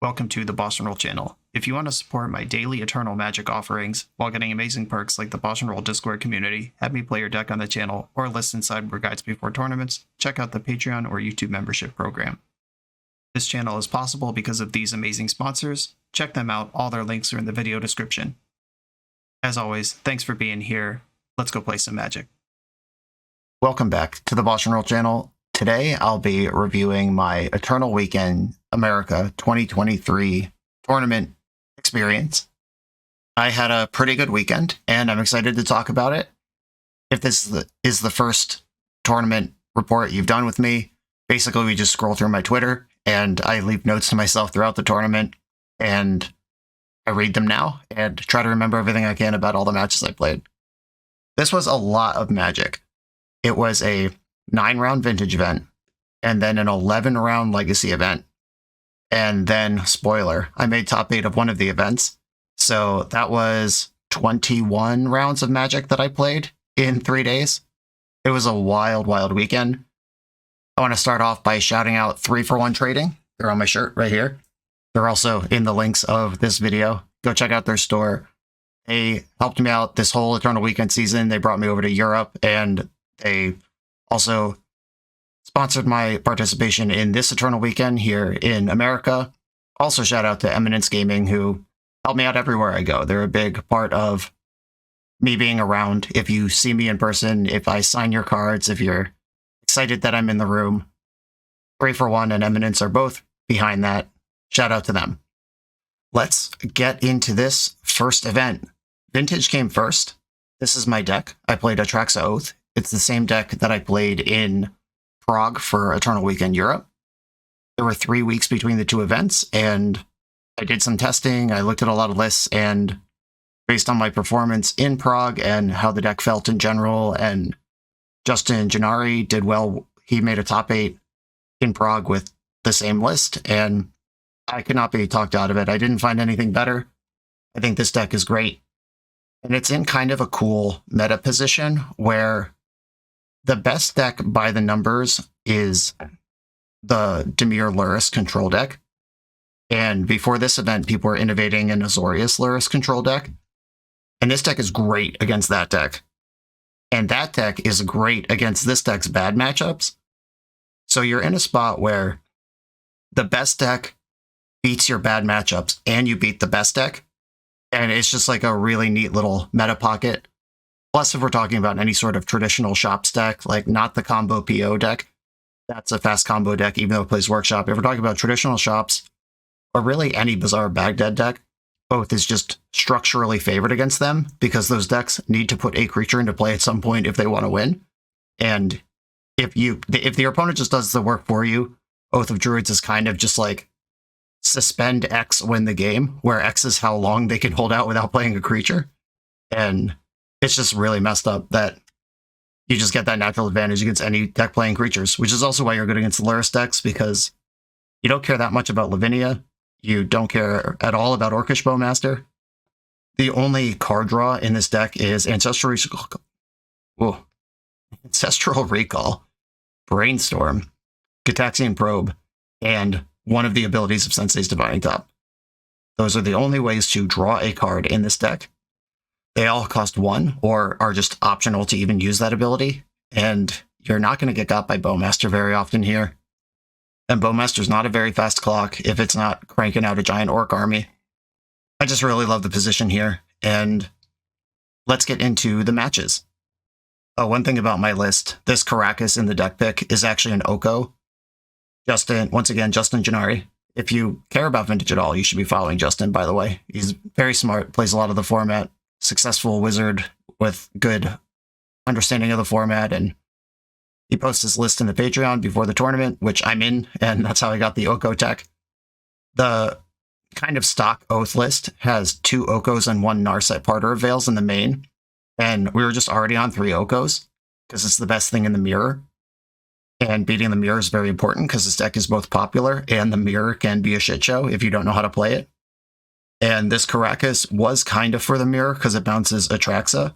Welcome to the BoshNRoll channel. If you want to support my daily Eternal Magic offerings while getting amazing perks like the BoshNRoll Discord community, have me play your deck on the channel, or listen sideboard guides before tournaments, check out the Patreon or YouTube membership program. This channel is possible because of these amazing sponsors. Check them out, all their links are in the video description. As always, thanks for being here. Let's go play some Magic. Welcome back to the BoshNRoll channel. Today I'll be reviewing my Eternal Weekend America 2023 tournament experience. I had a pretty good weekend, and I'm excited to talk about it. If this is the first tournament report you've done with me, basically we just scroll through my Twitter, and I leave notes to myself throughout the tournament, and I read them now, and try to remember everything I can about all the matches I played. This was a lot of Magic. It was a 9-round Vintage event, and then an 11-round Legacy event. And then, spoiler, I made top 8 of one of the events. So that was 21 rounds of Magic that I played in 3 days. It was a wild, wild weekend. I want to start off by shouting out 3-for-1 Trading. They're on my shirt right here. They're also in the links of this video. Go check out their store. They helped me out this whole Eternal Weekend season. They brought me over to Europe, and they also sponsored my participation in this Eternal Weekend here in America. Also, shout out to Eminence Gaming, who help me out everywhere I go. They're a big part of me being around. If you see me in person, if I sign your cards, if you're excited that I'm in the room, 3-for-1 and Eminence are both behind that. Shout out to them. Let's get into this first event. Vintage came first. This is my deck. I played Atraxa Oath. It's the same deck that I played in Prague for Eternal Weekend Europe. There were 3 weeks between the two events, and I did some testing. I looked at a lot of lists, and based on my performance in Prague and how the deck felt in general, and Justin Gennari did well. He made a top 8 in Prague with the same list, and I could not be talked out of it. I didn't find anything better. I think this deck is great. And it's in kind of a cool meta position where the best deck by the numbers is the Dimir Lurrus control deck. And before this event, people were innovating an Azorius Lurrus control deck. And this deck is great against that deck. And that deck is great against this deck's bad matchups. So you're in a spot where the best deck beats your bad matchups, and you beat the best deck. And it's just like a really neat little meta pocket. Plus, if we're talking about any sort of traditional shops deck, like not the combo PO deck, that's a fast combo deck, even though it plays Workshop. If we're talking about traditional shops, or really any Bizarre Baghdad deck, Oath is just structurally favored against them, because those decks need to put a creature into play at some point if they want to win. And if the opponent just does the work for you, Oath of Druids is kind of just like suspend X, win the game, where X is how long they can hold out without playing a creature. And it's just really messed up that you just get that natural advantage against any deck playing creatures, which is also why you're good against Lurrus decks, because you don't care that much about Lavinia. You don't care at all about Orcish Bowmaster. The only card draw in this deck is Ancestral Recall, Brainstorm, Gitaxian Probe, and one of the abilities of Sensei's Divining Top. Those are the only ways to draw a card in this deck. They all cost 1 or are just optional to even use that ability, and you're not going to get got by Bowmaster very often here. And Bowmaster's not a very fast clock if it's not cranking out a giant orc army. I just really love the position here, and let's get into the matches. One thing about my list, this Caracas in the deck pick is actually an Oko. Once again, Justin Gennari. If you care about Vintage at all, you should be following Justin, by the way. He's very smart, plays a lot of the format, successful wizard with good understanding of the format, and he posts his list in the Patreon before the tournament, which I'm in, and that's how I got the Oko tech. The kind of stock Oath list has 2 Okos and 1 Narset Parter of Veils in the main, and we were just already on 3 Okos, because it's the best thing in the mirror. And beating the mirror is very important, because this deck is both popular, and the mirror can be a shit show if you don't know how to play it. And this Caracas was kind of for the mirror, because it bounces Atraxa.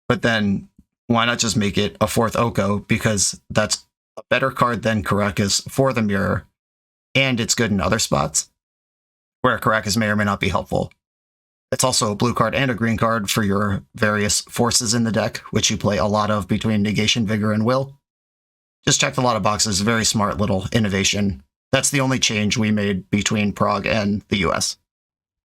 But then, why not just make it a 4th Oko, because that's a better card than Caracas for the mirror, and it's good in other spots. where Atraxa may or may not be helpful. It's also a blue card and a green card for your various forces in the deck, which you play a lot of between Negation, Vigor, and Will. Just checked a lot of boxes, very smart little innovation. That's the only change we made between Prague and the US.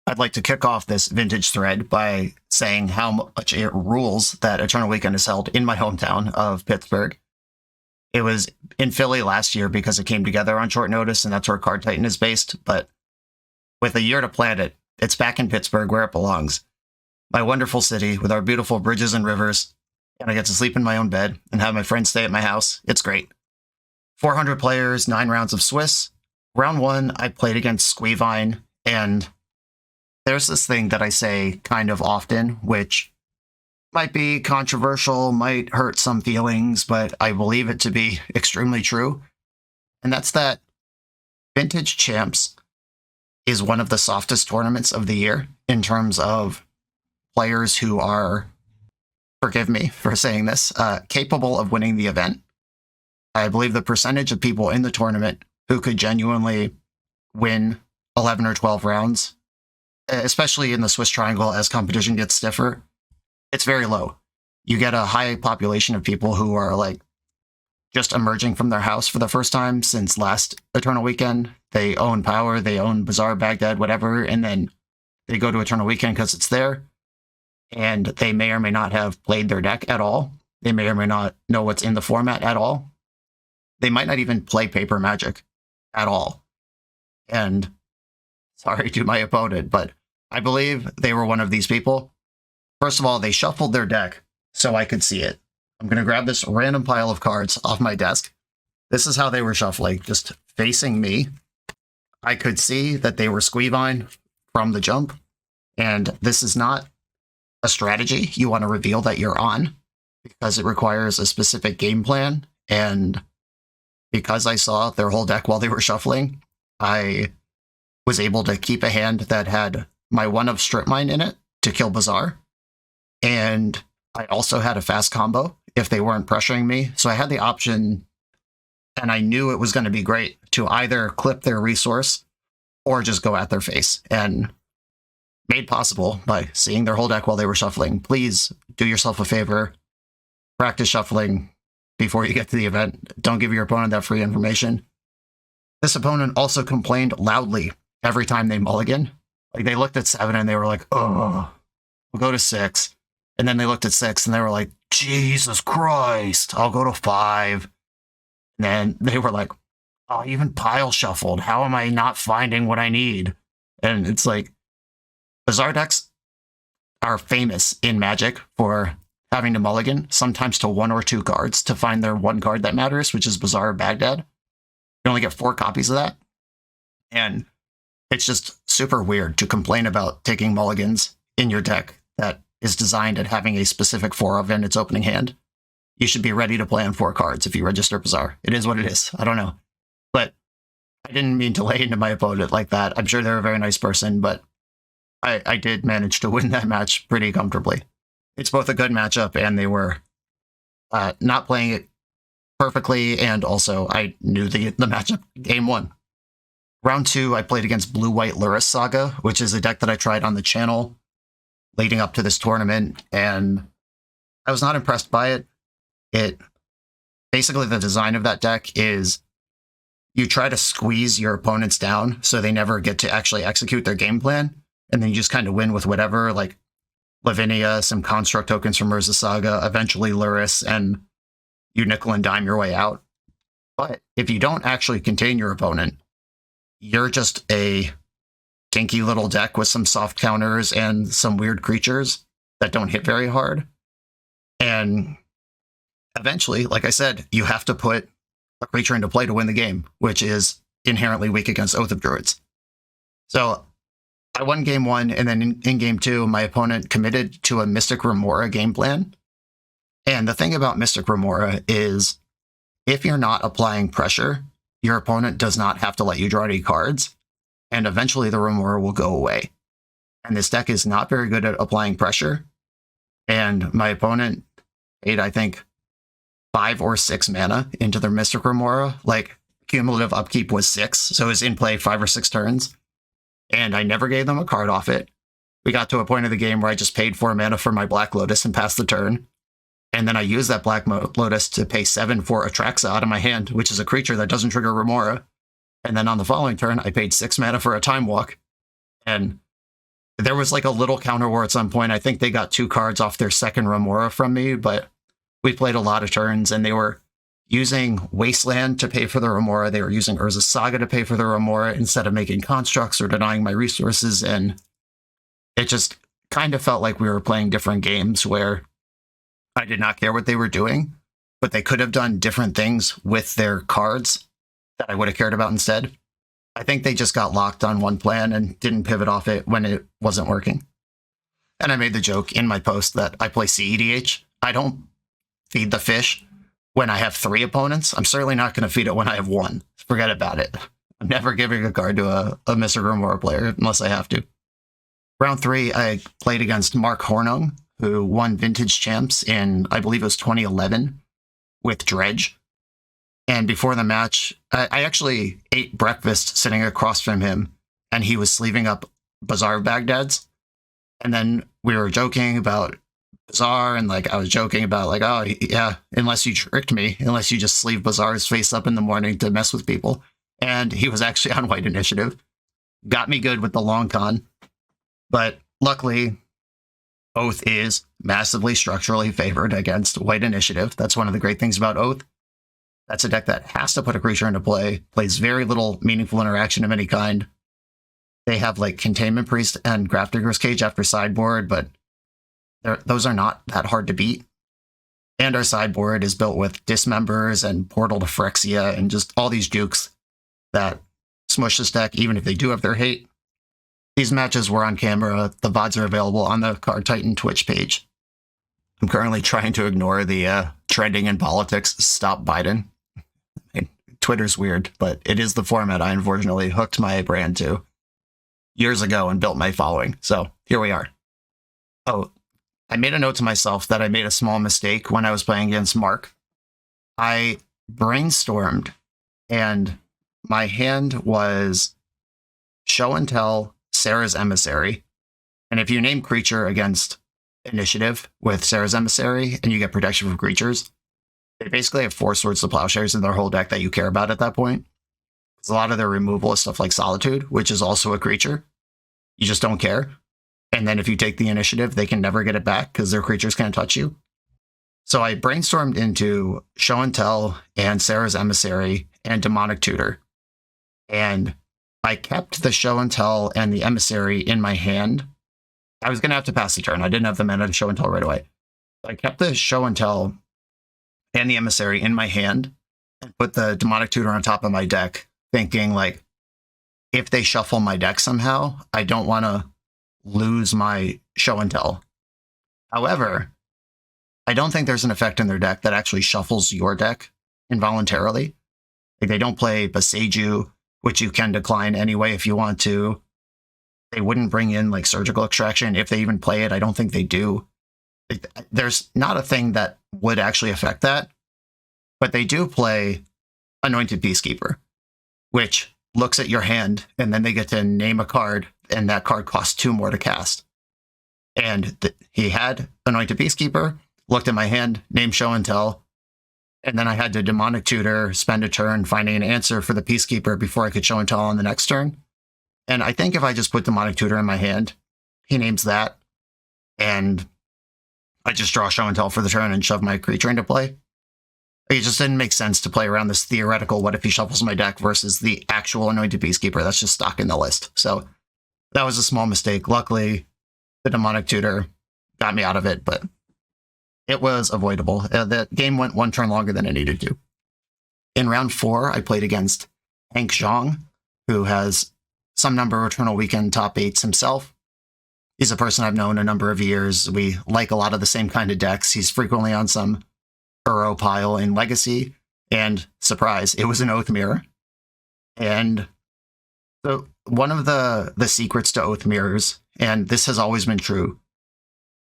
I'd like to kick off this vintage thread by saying how much it rules that Eternal Weekend is held in my hometown of Pittsburgh. It was in Philly last year because it came together on short notice, and that's where Card Titan is based, but with a year to plan it, it's back in Pittsburgh where it belongs. My wonderful city with our beautiful bridges and rivers, and I get to sleep in my own bed and have my friends stay at my house. It's great. 400 players, 9 rounds of Swiss. Round 1, I played against Squeevine, and there's this thing that I say kind of often, which might be controversial, might hurt some feelings, but I believe it to be extremely true. And that's that Vintage Champs is one of the softest tournaments of the year in terms of players who are, forgive me for saying this, capable of winning the event. I believe the percentage of people in the tournament who could genuinely win 11 or 12 rounds, especially in the Swiss Triangle as competition gets stiffer, it's very low. You get a high population of people who are like just emerging from their house for the first time since last Eternal Weekend. They own Power, they own Bazaar, Baghdad, whatever, and then they go to Eternal Weekend because it's there, and they may or may not have played their deck at all. They may or may not know what's in the format at all. They might not even play Paper Magic at all. And sorry to my opponent, but I believe they were one of these people. First of all, they shuffled their deck so I could see it. I'm going to grab this random pile of cards off my desk. This is how they were shuffling, just facing me. I could see that they were Squeevine from the jump, and this is not a strategy you want to reveal that you're on, because it requires a specific game plan, and because I saw their whole deck while they were shuffling, I was able to keep a hand that had my 1 of Strip Mine in it to kill Bazaar, and I also had a fast combo if they weren't pressuring me, so I had the option, and I knew it was going to be great to either clip their resource or just go at their face, and made possible by seeing their whole deck while they were shuffling. Please do yourself a favor, practice shuffling before you get to the event. Don't give your opponent that free information. This opponent also complained loudly every time they mulligan. Like, they looked at 7 and they were like, oh, we'll go to 6. And then they looked at 6 and they were like, Jesus Christ, I'll go to 5. And then they were like, oh, I even pile shuffled. How am I not finding what I need? And it's like, Bazaar decks are famous in Magic for having to mulligan, sometimes to 1 or 2 cards to find their 1 card that matters, which is Bazaar or Baghdad. You only get 4 copies of that. And it's just super weird to complain about taking mulligans in your deck that is designed at having a specific 4 of in its opening hand. You should be ready to play on 4 cards if you register Bazaar. It is what it is. I don't know. But I didn't mean to lay into my opponent like that. I'm sure they're a very nice person, but I did manage to win that match pretty comfortably. It's both a good matchup, and they were not playing it perfectly, and also I knew the matchup game 1. Round 2, I played against Blue-White Luris Saga, which is a deck that I tried on the channel leading up to this tournament, and I was not impressed by it. Basically, the design of that deck is you try to squeeze your opponents down so they never get to actually execute their game plan, and then you just kind of win with whatever, like Lavinia, some construct tokens from Urza Saga, eventually Luris, and you nickel and dime your way out. But if you don't actually contain your opponent, you're just a kinky little deck with some soft counters and some weird creatures that don't hit very hard. And eventually, like I said, you have to put a creature into play to win the game, which is inherently weak against Oath of Druids. So I won game 1, and then in game 2, my opponent committed to a Mystic Remora game plan. And the thing about Mystic Remora is, if you're not applying pressure, your opponent does not have to let you draw any cards, and eventually the Remora will go away. And this deck is not very good at applying pressure, and my opponent paid, I think, 5 or 6 mana into their Mystic Remora. Like, cumulative upkeep was 6, so it was in play 5 or 6 turns. and I never gave them a card off it. We got to a point of the game where I just paid 4 mana for my Black Lotus and passed the turn. And then I used that Black Lotus to pay 7 for Atraxa out of my hand, which is a creature that doesn't trigger Remora. And then on the following turn, I paid 6 mana for a Time Walk. And there was like a little counter war at some point. I think they got 2 cards off their second Remora from me, but we played a lot of turns, and they were using Wasteland to pay for the Remora. They were using Urza's Saga to pay for the Remora instead of making constructs or denying my resources. And it just kind of felt like we were playing different games where I did not care what they were doing, but they could have done different things with their cards that I would have cared about instead. I think they just got locked on one plan and didn't pivot off it when it wasn't working. And I made the joke in my post that I play CEDH. I don't feed the fish when I have 3 opponents. I'm certainly not going to feed it when I have 1. Forget about it. I'm never giving a card to a Mr. Grimoire player unless I have to. Round 3, I played against Mark Hornung, who won Vintage Champs in, I believe it was 2011, with Dredge. And before the match, I actually ate breakfast sitting across from him, and he was sleeving up Bazaar of Baghdad's. And then we were joking about Bazaar, and like I was joking about like, oh yeah, unless you tricked me, unless you just sleeve Bazaar's face up in the morning to mess with people. And he was actually on White Initiative. Got me good with the long con. But luckily, Oath is massively structurally favored against White Initiative. That's one of the great things about Oath. That's a deck that has to put a creature into play, plays very little meaningful interaction of any kind. They have like Containment Priest and Grafdigger's Cage after sideboard, but those are not that hard to beat. And our sideboard is built with Dismembers and Portal to Phyrexia and just all these jukes that smush this deck, even if they do have their hate. These matches were on camera. The VODs are available on the Card Titan Twitch page. I'm currently trying to ignore the trending in politics, stop Biden. Twitter's weird, but it is the format I unfortunately hooked my brand to years ago and built my following. So here we are. Oh, I made a note to myself that I made a small mistake when I was playing against Mark. I brainstormed, and my hand was Show and Tell, Sarah's Emissary. And if you name creature against initiative with Sarah's Emissary and you get protection from creatures, they basically have 4 Swords to Plowshares in their whole deck that you care about at that point. Because a lot of their removal is stuff like Solitude, which is also a creature. You just don't care. And then if you take the initiative, they can never get it back because their creatures can't touch you. So I brainstormed into Show and Tell and Sarah's Emissary and Demonic Tutor. And I kept the Show and Tell and the Emissary in my hand. I was going to have to pass the turn. I didn't have the mana to Show and Tell right away. I kept the Show and Tell and the Emissary in my hand and put the Demonic Tutor on top of my deck, thinking like, if they shuffle my deck somehow, I don't want to lose my Show and Tell. However, I don't think there's an effect in their deck that actually shuffles your deck involuntarily. Like they don't play Boseiju, which you can decline anyway if you want to. They wouldn't bring in like Surgical Extraction. If they even play it, I don't think they do. There's not a thing that would actually affect that. But they do play Anointed Peacekeeper, which looks at your hand, and then they get to name a card, and that card costs 2 more to cast. And he had Anointed Peacekeeper, looked at my hand, named Show and Tell, and then I had to Demonic Tutor, spend a turn finding an answer for the Peacekeeper before I could Show and Tell on the next turn. And I think if I just put Demonic Tutor in my hand, he names that, and I just draw Show and Tell for the turn and shove my creature into play. It just didn't make sense to play around this theoretical what if he shuffles my deck versus the actual Anointed Peacekeeper that's just stock in the list. So that was a small mistake. Luckily, the Demonic Tutor got me out of it, but it was avoidable. The game went 1 turn longer than it needed to. In round 4, I played against Hank Zhang, who has some number of Eternal Weekend top 8s himself. He's a person I've known a number of years. We like a lot of the same kind of decks. He's frequently on some Uro pile in Legacy, and surprise, it was an Oath Mirror. And so one of the secrets to Oath Mirrors, and this has always been true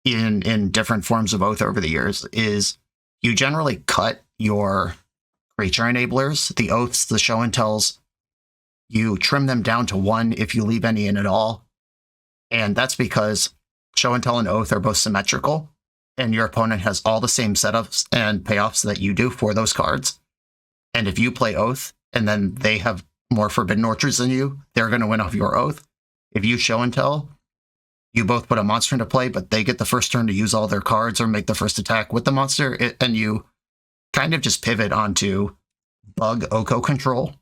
in different forms of Oath over the years, is you generally cut your creature enablers, the Oaths, the Show and Tells. you trim them down to 1 if you leave any in at all. And that's because Show and Tell and Oath are both symmetrical, and your opponent has all the same setups and payoffs that you do for those cards. And if you play Oath, and then they have more Forbidden Orchards than you, they're going to win off your Oath. If you Show and Tell, you both put a monster into play, but they get the first turn to use all their cards or make the first attack with the monster, and you kind of just pivot onto Bug Oko control.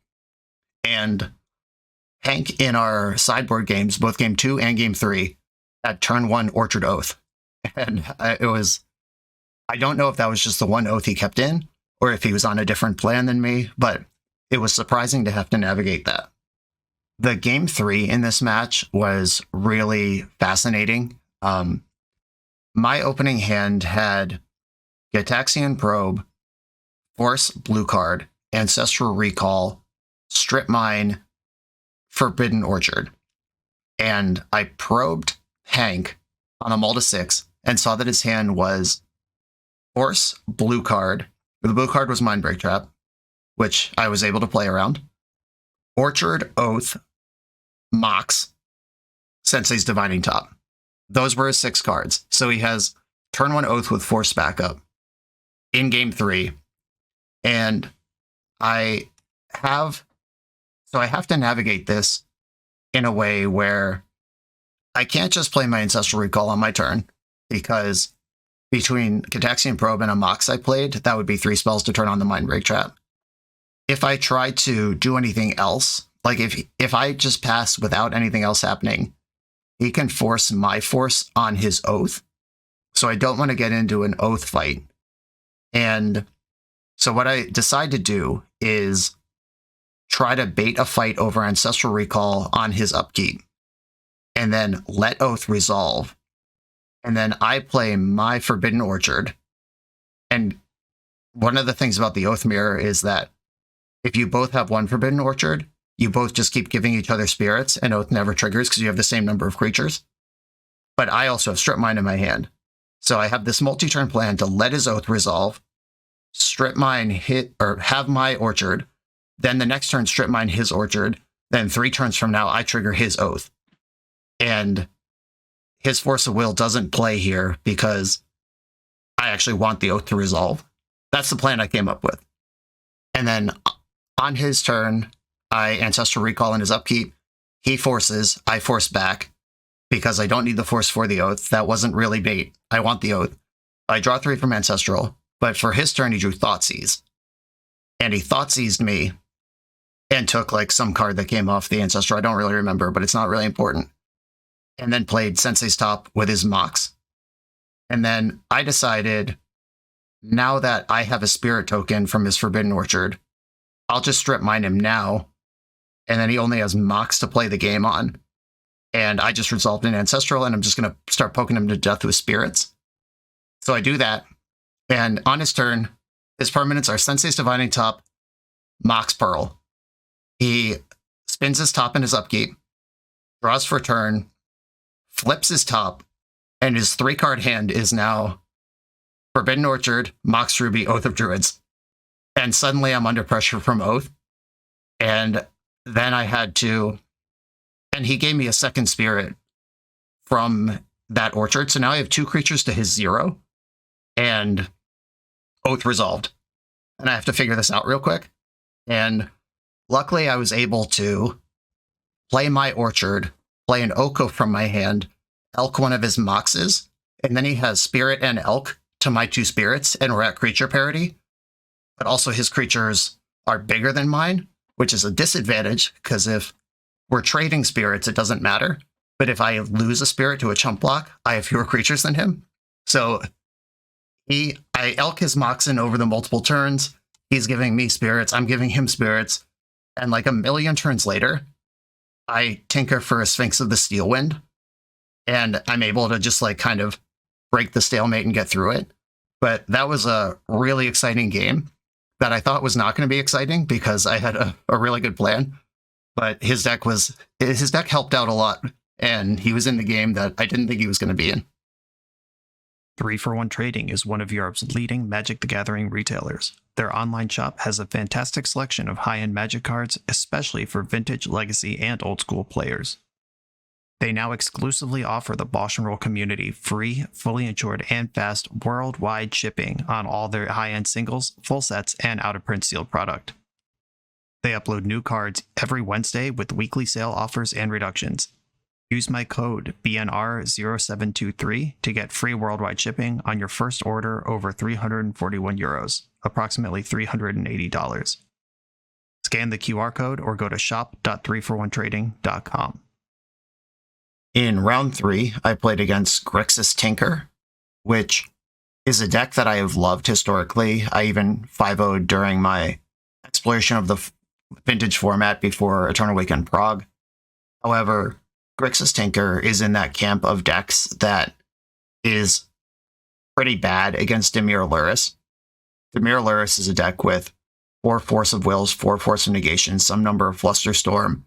And Hank, in our sideboard games, both game 2 and game 3, had turn 1 Orchard Oath. And I don't know if that was just the one Oath he kept in, or if he was on a different plan than me, but it was surprising to have to navigate that. The game 3 in this match was really fascinating. My opening hand had Gitaxian Probe, Force blue card, Ancestral Recall, Strip Mine, Forbidden Orchard. And I probed Hank on a mull to 6 and saw that his hand was Force blue card. The blue card was Mindbreak Trap, which I was able to play around. Orchard, Oath, Mox, Sensei's Divining Top. Those were his 6 cards. So he has turn 1 Oath with Force backup in game 3. And I have to navigate this in a way where I can't just play my Ancestral Recall on my turn, because between Gitaxian Probe and a Mox I played, that would be 3 spells to turn on the Mindbreak Trap. If I try to do anything else, like if I just pass without anything else happening, he can force my force on his Oath. So I don't want to get into an Oath fight. And so what I decide to do is try to bait a fight over Ancestral Recall on his upkeep, and then let Oath resolve. And then I play my Forbidden Orchard. And one of the things about the Oath Mirror is that if you both have 1 Forbidden Orchard, you both just keep giving each other spirits, and Oath never triggers because you have the same number of creatures. But I also have Strip Mine in my hand. So I have this multi-turn plan to let his Oath resolve, Strip Mine hit, or have my Orchard, then the next turn Strip Mine his Orchard, then 3 turns from now I trigger his Oath. And his Force of Will doesn't play here because I actually want the Oath to resolve. That's the plan I came up with. And then on his turn, I Ancestral Recall in his upkeep. He forces, I force back because I don't need the Force for the Oath. That wasn't really bait. I want the Oath. I draw 3 from Ancestral, but for his turn, he drew Thoughtseize. And he Thoughtseized me and took like some card that came off the Ancestral. I don't really remember, but it's not really important. And then played Sensei's Top with his Mox. And then I decided, now that I have a Spirit token from his Forbidden Orchard, I'll just Strip Mine him now. And then he only has Mox to play the game on. And I just resolved an Ancestral, and I'm just going to start poking him to death with Spirits. So I do that. And on his turn, his permanents are Sensei's Divining Top, Mox Pearl. He spins his top in his upkeep, draws for turn, flips his top, and his 3-card hand is now Forbidden Orchard, Mox Ruby, Oath of Druids. And suddenly I'm under pressure from Oath. And then I had to... And he gave me a second Spirit from that Orchard. So now I have 2 creatures to his 0. And Oath resolved. And I have to figure this out real quick. And luckily I was able to play my Orchard, play an Oko from my hand, Elk one of his Moxes, and then he has Spirit and Elk to my 2 Spirits, and we're at creature parity. But also his creatures are bigger than mine, which is a disadvantage, because if we're trading spirits, it doesn't matter. But if I lose a Spirit to a chump block, I have fewer creatures than him. So I Elk his Moxen over the multiple turns. He's giving me Spirits. I'm giving him Spirits. And like a million turns later, I tinker for a Sphinx of the Steelwind. And I'm able to just like kind of break the stalemate and get through it. But that was a really exciting game that I thought was not going to be exciting because I had a really good plan. But his deck helped out a lot. And he was in the game that I didn't think he was going to be in. 3-for-1 Trading is one of Europe's leading Magic the Gathering retailers. Their online shop has a fantastic selection of high-end Magic cards, especially for vintage, legacy, and old-school players. They now exclusively offer the BoshNRoll community free, fully insured, and fast worldwide shipping on all their high-end singles, full sets, and out-of-print sealed product. They upload new cards every Wednesday with weekly sale offers and reductions. Use my code BNR0723 to get free worldwide shipping on your first order over €341, approximately $380. Scan the QR code or go to shop.3for1trading.com. In round 3, I played against Grixis Tinker, which is a deck that I have loved historically. I even 5-0'd during my exploration of the vintage format before Eternal Weekend Prague. However, Grixis Tinker is in that camp of decks that is pretty bad against Dimir Luris. Dimir Luris is a deck with 4 Force of Wills, 4 Force of Negation, some number of Flusterstorm,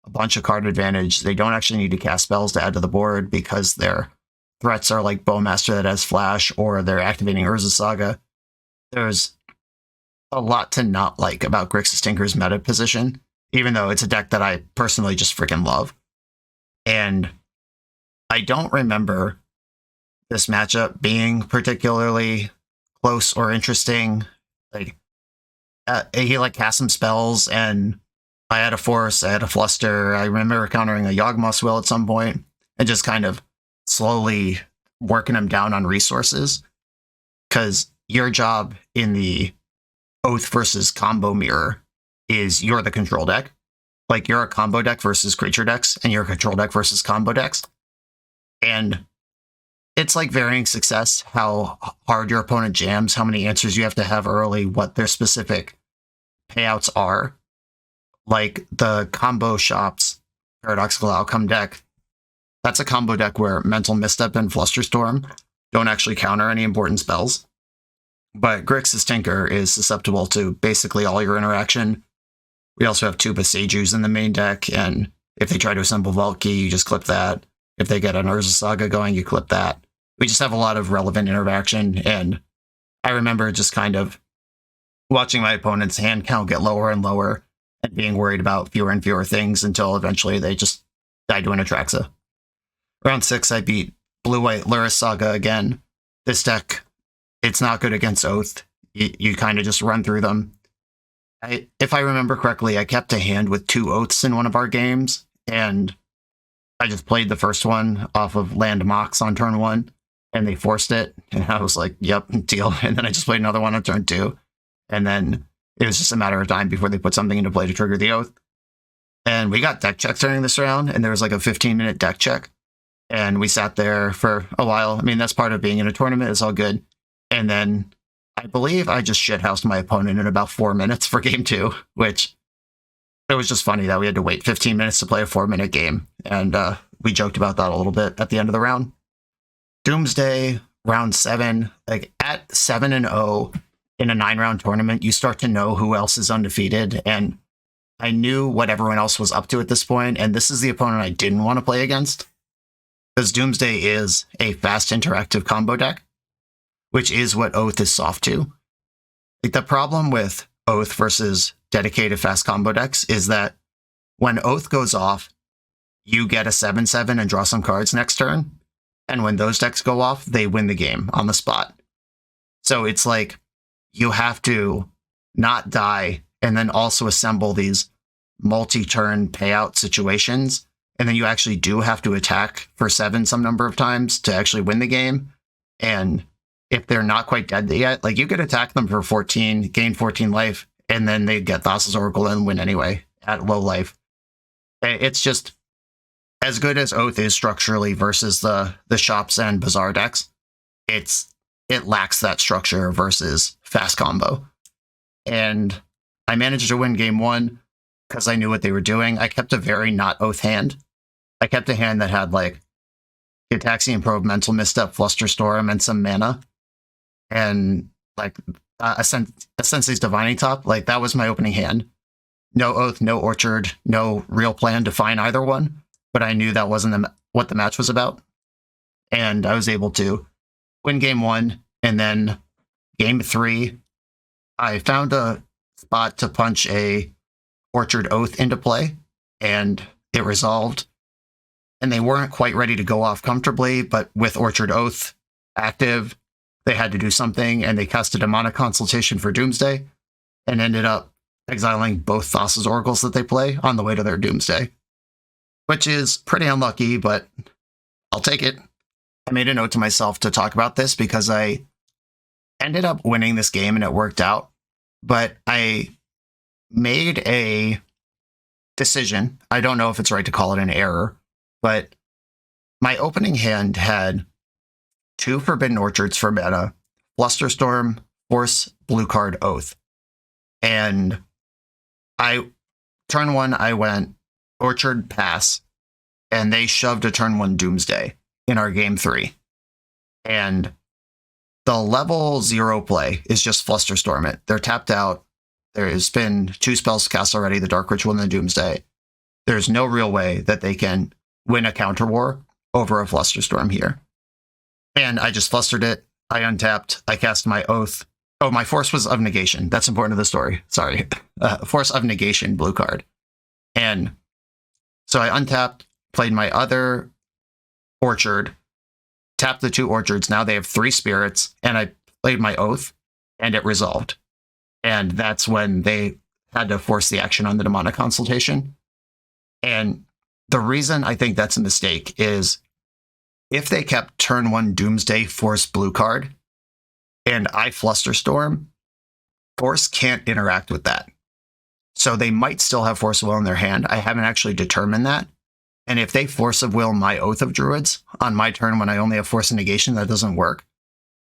a bunch of card advantage. They don't actually need to cast spells to add to the board because their threats are like Bowmaster that has Flash, or they're activating Urza Saga. There's a lot to not like about Grixis Tinker's meta position, even though it's a deck that I personally just freaking love. And I don't remember this matchup being particularly close or interesting. Like, he cast some spells, and I had a Force, I had a Fluster. I remember countering a Yawgmoth's Will at some point, and just kind of slowly working him down on resources. Because your job in the Oath versus combo mirror is you're the control deck. Like, you're a combo deck versus creature decks, and you're a control deck versus combo decks. And it's like varying success, how hard your opponent jams, how many answers you have to have early, what their specific payouts are. Like the combo shops Paradoxical Outcome deck, that's a combo deck where Mental Misstep and Flusterstorm don't actually counter any important spells. But Grixis Tinker is susceptible to basically all your interaction. We also have 2 Besejus in the main deck, and if they try to assemble Valky, you just clip that. If they get an Urza Saga going, you clip that. We just have a lot of relevant interaction, and I remember just kind of watching my opponent's hand count get lower and lower, and being worried about fewer and fewer things until eventually they just died to an Atraxa. Round 6, I beat Blue-White Luris Saga again. This deck, it's not good against Oath. You kind of just run through them. If I remember correctly, I kept a hand with 2 Oaths in one of our games, and I just played the first one off of Land Mox on turn 1, and they forced it, and I was like, yep, deal. And then I just played another one on turn 2, and then it was just a matter of time before they put something into play to trigger the Oath. And we got deck checked during this round, and there was like a 15-minute deck check, and we sat there for a while. I mean, that's part of being in a tournament. It's all good. And then I believe I just shithoused my opponent in about 4 minutes for game 2, which it was just funny that we had to wait 15 minutes to play a 4-minute game. And we joked about that a little bit at the end of the round. Doomsday, round 7, like at 7-0 in a 9-round tournament, you start to know who else is undefeated. And I knew what everyone else was up to at this point, and this is the opponent I didn't want to play against. Because Doomsday is a fast interactive combo deck, which is what Oath is soft to. Like, the problem with Oath versus dedicated fast combo decks is that when Oath goes off, you get a 7/7 and draw some cards next turn. And when those decks go off, they win the game on the spot. So it's like you have to not die and then also assemble these multi-turn payout situations. And then you actually do have to attack for 7 some number of times to actually win the game. And if they're not quite dead yet, like, you could attack them for 14, gain 14 life, and then they get Thassa's Oracle and win anyway at low life. It's just, as good as Oath is structurally versus the shops and Bazaar decks, it lacks that structure versus fast combo. And I managed to win game 1 because I knew what they were doing. I kept a very not Oath hand. I kept a hand that had like Gitaxian Probe, Mental Misstep, Flusterstorm, and some mana. And like a Sensei's Divining Top, like, that was my opening hand. No Oath, no Orchard, no real plan to find either one. But I knew that wasn't what the match was about. And I was able to win game 1, and then game 3, I found a spot to punch a Orchard Oath into play, and it resolved. And they weren't quite ready to go off comfortably, but with Orchard Oath active, they had to do something, and they cast a Demonic Consultation for Doomsday, and ended up exiling both Thassa's Oracles that they play on the way to their Doomsday, which is pretty unlucky, but I'll take it. I made a note to myself to talk about this because I ended up winning this game and it worked out, but I made a decision. I don't know if it's right to call it an error, but my opening hand had 2 Forbidden Orchards for mana, Flusterstorm, Force, blue card, Oath. And turn 1, I went Orchard, pass, and they shoved a turn 1 Doomsday in our game 3. And the level 0 play is just Flusterstorm it. They're tapped out. There has been 2 spells cast already, the Dark Ritual and the Doomsday. There's no real way that they can win a counter war over a Flusterstorm here. And I just flustered it. I untapped. I cast my Oath. Oh, my Force was of Negation. That's important to the story. Sorry. Force of Negation, blue card. And so I untapped, played my other Orchard, tapped the 2 Orchards. Now they have 3 spirits, and I played my Oath, and it resolved. And that's when they had to force the action on the Demonic Consultation. And the reason I think that's a mistake is if they kept turn 1 Doomsday Force blue card and I Flusterstorm, Force can't interact with that. So they might still have Force of Will in their hand. I haven't actually determined that. And if they Force of Will my Oath of Druids on my turn when I only have Force of Negation, that doesn't work.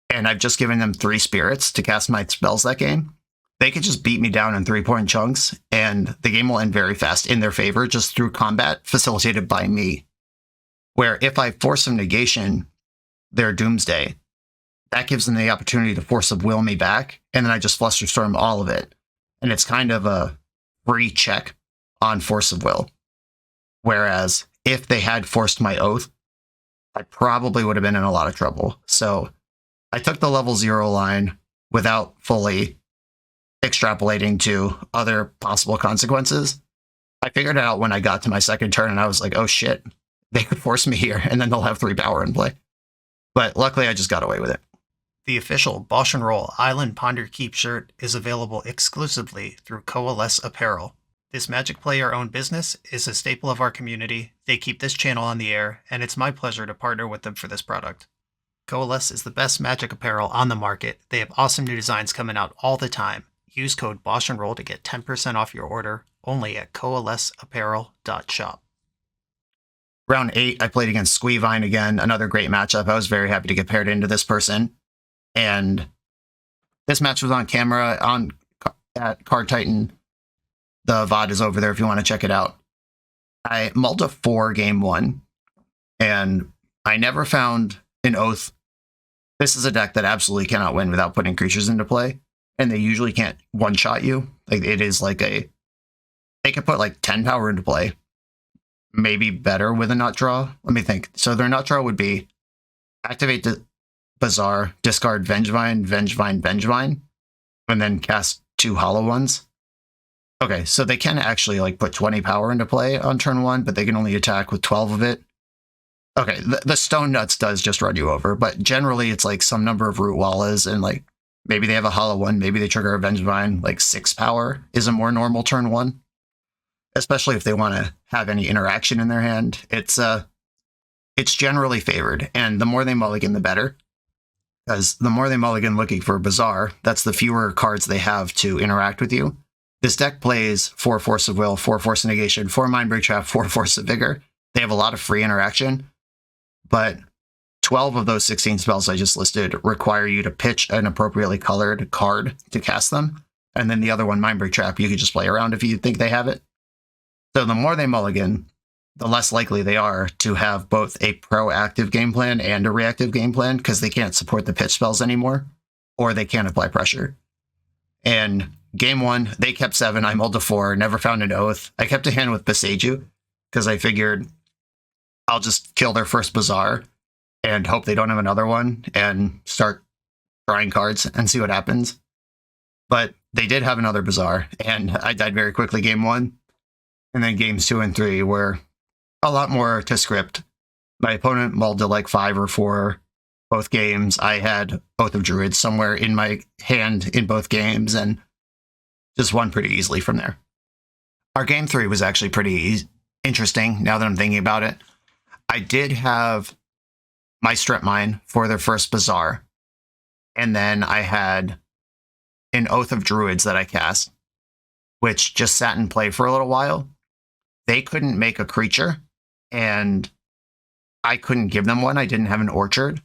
And I've just given them 3 spirits to cast my spells that game. They could just beat me down in 3-point chunks, and the game will end very fast in their favor just through combat facilitated by me. Where if I Force of Negation their Doomsday, that gives them the opportunity to Force of Will me back, and then I just Flusterstorm all of it. And it's kind of a free check on Force of Will. Whereas if they had forced my Oath, I probably would have been in a lot of trouble. So I took the level 0 line without fully extrapolating to other possible consequences. I figured it out when I got to my second turn, and I was like, oh shit, they could force me here, and then they'll have 3 power in play. But luckily, I just got away with it. The official BoshNRoll Island Ponder Keep shirt is available exclusively through Coalesce Apparel. This Magic player-owned business is a staple of our community. They keep this channel on the air, and it's my pleasure to partner with them for this product. Coalesce is the best Magic apparel on the market. They have awesome new designs coming out all the time. Use code BoshNRoll to get 10% off your order, only at coalesceapparel.shop. Round 8, I played against Squeevine again, another great matchup. I was very happy to get paired into this person. And this match was on camera at Card Titan. The VOD is over there if you want to check it out. I mulled a 4 game 1, and I never found an Oath. This is a deck that absolutely cannot win without putting creatures into play, and they usually can't one-shot you. Like, it is like they could put like 10 power into play, maybe better with a nut draw. Let me think. So their nut draw would be activate the Bazaar, discard Vengevine, Vengevine, Vengevine, and then cast 2 Hollow Ones. Okay, so they can actually like put 20 power into play on turn 1, but they can only attack with 12 of it. Okay, the Stone Nuts does just run you over, but generally it's like some number of Root Wallas, and like maybe they have a Hollow One, maybe they trigger a Vengevine, like 6 power is a more normal turn 1. Especially if they want to have any interaction in their hand. It's generally favored, and the more they mulligan, the better. Because the more they mulligan looking for Bazaar, that's the fewer cards they have to interact with you. This deck plays 4 Force of Will, 4 Force of Negation, 4 Mindbreak Trap, 4 Force of Vigor. They have a lot of free interaction, but 12 of those 16 spells I just listed require you to pitch an appropriately colored card to cast them, and then the other one, Mindbreak Trap, you can just play around if you think they have it. So the more they mulligan, the less likely they are to have both a proactive game plan and a reactive game plan, because they can't support the pitch spells anymore, or they can't apply pressure. And game 1, they kept 7, I mulled a 4, never found an Oath. I kept a hand with Beseiju, because I figured I'll just kill their first Bazaar, and hope they don't have another one and start drawing cards and see what happens. But they did have another Bazaar, and I died very quickly game 1. And then games 2 and 3 were a lot more to script. My opponent mulled to like 5 or 4 both games. I had Oath of Druids somewhere in my hand in both games and just won pretty easily from there. Our game 3 was actually pretty interesting now that I'm thinking about it. I did have my Strip Mine for their first Bazaar, and then I had an Oath of Druids that I cast, which just sat in play for a little while. They couldn't make a creature, and I couldn't give them one. I didn't have an orchard,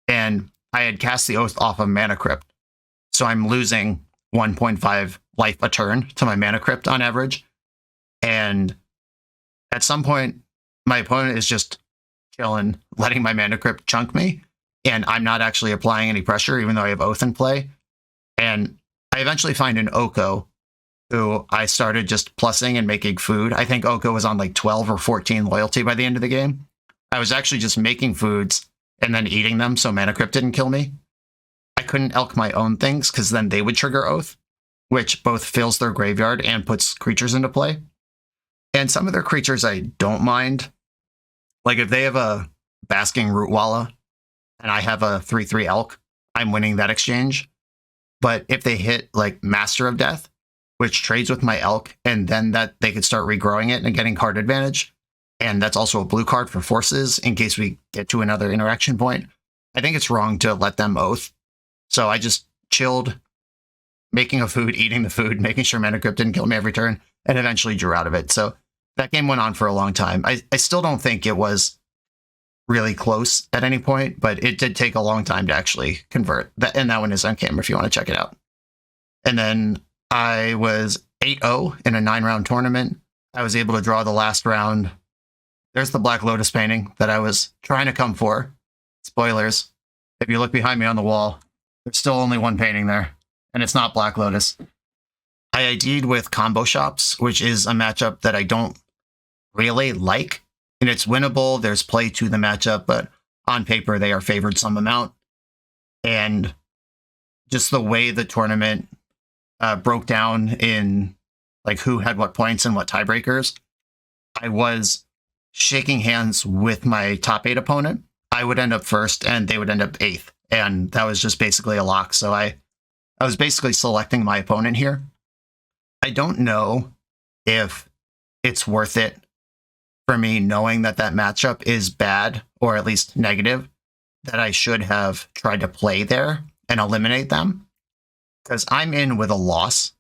and I had cast the Oath off of Mana Crypt, so I'm losing 1.5 life a turn to my Mana Crypt on average. And at some point, my opponent is just chilling, letting my Mana Crypt chunk me, and I'm not actually applying any pressure, even though I have Oath in play. And I eventually find an Oko, who I started just plussing and making food. I think Oko was on like 12 or 14 loyalty by the end of the game. I was actually just making foods and then eating them so Mana Crypt didn't kill me. I couldn't elk my own things because then they would trigger Oath, which both fills their graveyard and puts creatures into play. And some of their creatures I don't mind. Like if they have a Basking Rootwalla and I have a 3/3 elk, I'm winning that exchange. But if they hit like Master of Death, which trades with my elk, and then that they could start regrowing it and getting card advantage, and that's also a blue card for forces in case we get to another interaction point, I think it's wrong to let them Oath. So I just chilled, making a food, eating the food, making sure Mana Crypt didn't kill me every turn, and eventually drew out of it. So that game went on for a long time. I still don't think it was really close at any point, but it did take a long time to actually convert. And that one is on camera if you want to check it out. And then I was 8-0 in a 9-round tournament. I was able to draw the last round. There's the Black Lotus painting that I was trying to come for. Spoilers. If you look behind me on the wall, there's still only one painting there, and it's not Black Lotus. I ID'd with Combo Shops, which is a matchup that I don't really like. And it's winnable. There's play to the matchup, but on paper, they are favored some amount. And just the way the tournament broke down in like who had what points and what tiebreakers, I was shaking hands with my top 8 opponent. I would end up first and they would end up 8th. And that was just basically a lock. So I was basically selecting my opponent here. I don't know if it's worth it for me knowing that that matchup is bad or at least negative, that I should have tried to play there and eliminate them, because I'm in with a loss.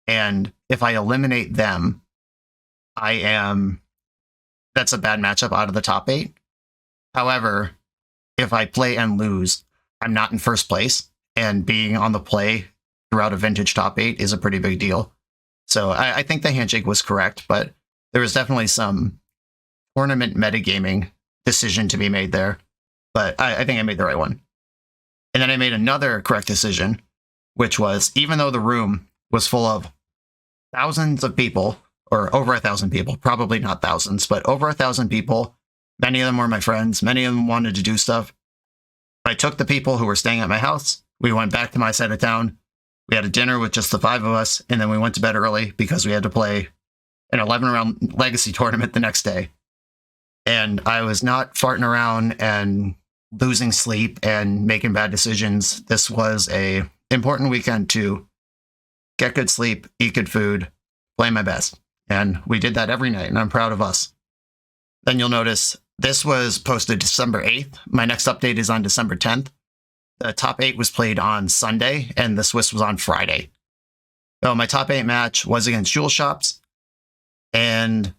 And if I eliminate them, that's a bad matchup out of the top 8. However, if I play and lose, I'm not in first place, and being on the play throughout a vintage top 8 is a pretty big deal. So I think the handshake was correct, but there was definitely some tournament metagaming decision to be made there. But I think I made the right one. And then I made another correct decision, which was, even though the room was full of thousands of people, or over 1,000 people, probably not thousands, but over 1,000 people, many of them were my friends, many of them wanted to do stuff. I took the people who were staying at my house, we went back to my side of town, we had a dinner with just the 5 of us, and then we went to bed early because we had to play an 11-round Legacy tournament the next day. And I was not farting around and losing sleep and making bad decisions. This was a important weekend to get good sleep, eat good food, play my best. And we did that every night, and I'm proud of us. Then you'll notice this was posted December 8th. My next update is on December 10th. The top 8 was played on Sunday, and the Swiss was on Friday. So my top 8 match was against Jewel Shops. And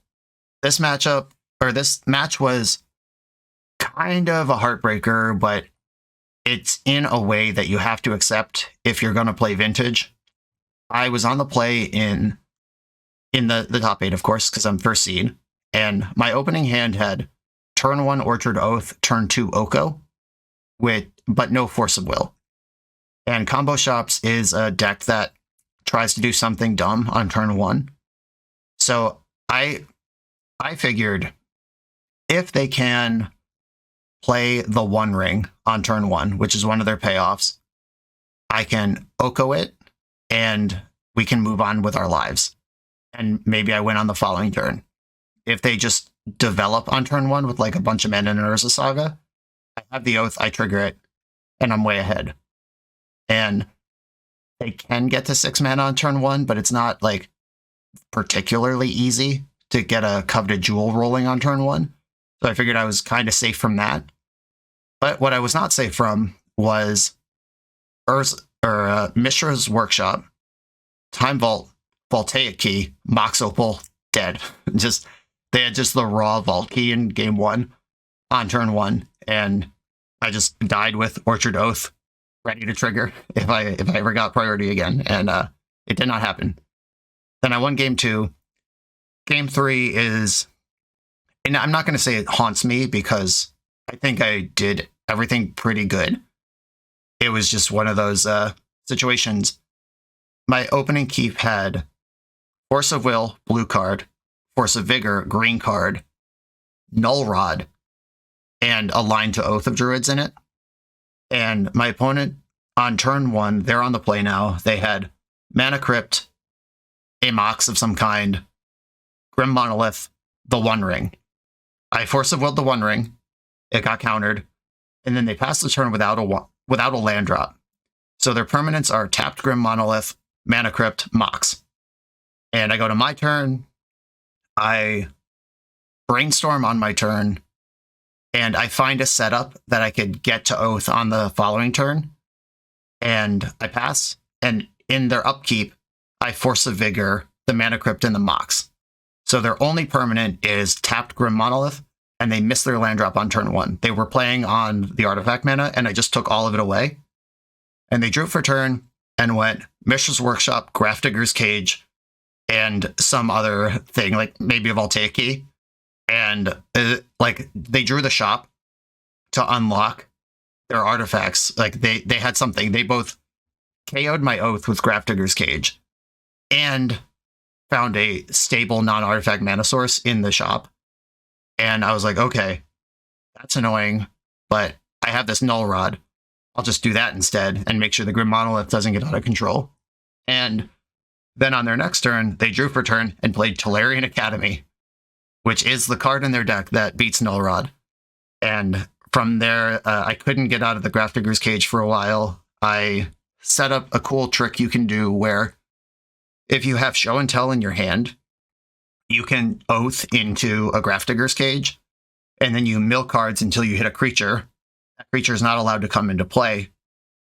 this match was kind of a heartbreaker, but it's in a way that you have to accept if you're going to play vintage. I was on the play in the top 8, of course, because I'm first seed. And my opening hand had turn 1 Orchard Oath, turn 2 Oko, but no Force of Will. And Combo Shops is a deck that tries to do something dumb on turn 1. So I figured if they can play the One Ring on turn 1, which is one of their payoffs, I can Oko it, and we can move on with our lives. And maybe I win on the following turn. If they just develop on turn 1 with like a bunch of mana and Urza Saga, I have the Oath, I trigger it, and I'm way ahead. And they can get to 6 mana on turn 1, but it's not like particularly easy to get a Coveted Jewel rolling on turn 1. So I figured I was kind of safe from that. But what I was not safe from was Mishra's Workshop, Time Vault, Voltaic Key, Mox Opal, dead. They had just the raw Vault Key in game 1 on turn 1, and I just died with Orchard Oath, ready to trigger if I ever got priority again, and it did not happen. Then I won game 2. Game 3 is, and I'm not going to say it haunts me because I think I did everything pretty good. It was just one of those situations. My opening keep had Force of Will, blue card, Force of Vigor, green card, Null Rod, and a line to Oath of Druids in it. And my opponent on turn 1, they're on the play now. They had Mana Crypt, a Mox of some kind, Grim Monolith, the One Ring. I Force of Willed the One Ring. It got countered. And then they passed the turn without a land drop. So their permanents are tapped Grim Monolith, Mana Crypt, Mox. And I go to my turn. I brainstorm on my turn. And I find a setup that I could get to Oath on the following turn. And I pass. And in their upkeep, I Force of Vigor, the Mana Crypt, and the Mox. So their only permanent is tapped Grim Monolith, and they missed their land drop on turn 1. They were playing on the artifact mana, and I just took all of it away. And they drew for turn and went Mishra's Workshop, Grafdigger's Cage, and some other thing, like maybe a Voltaic Key. And they drew the shop to unlock their artifacts. Like they had something. They both KO'd my Oath with Grafdigger's Cage and found a stable non-artifact mana source in the shop. And I was like, okay, that's annoying, but I have this Null Rod. I'll just do that instead and make sure the Grim Monolith doesn't get out of control. And then on their next turn, they drew for turn and played Tolarian Academy, which is the card in their deck that beats Null Rod. And from there, I couldn't get out of the Grafdigger's Cage for a while. I set up a cool trick you can do where if you have Show and Tell in your hand, you can Oath into a Grafdigger's Cage, and then you mill cards until you hit a creature. That creature is not allowed to come into play.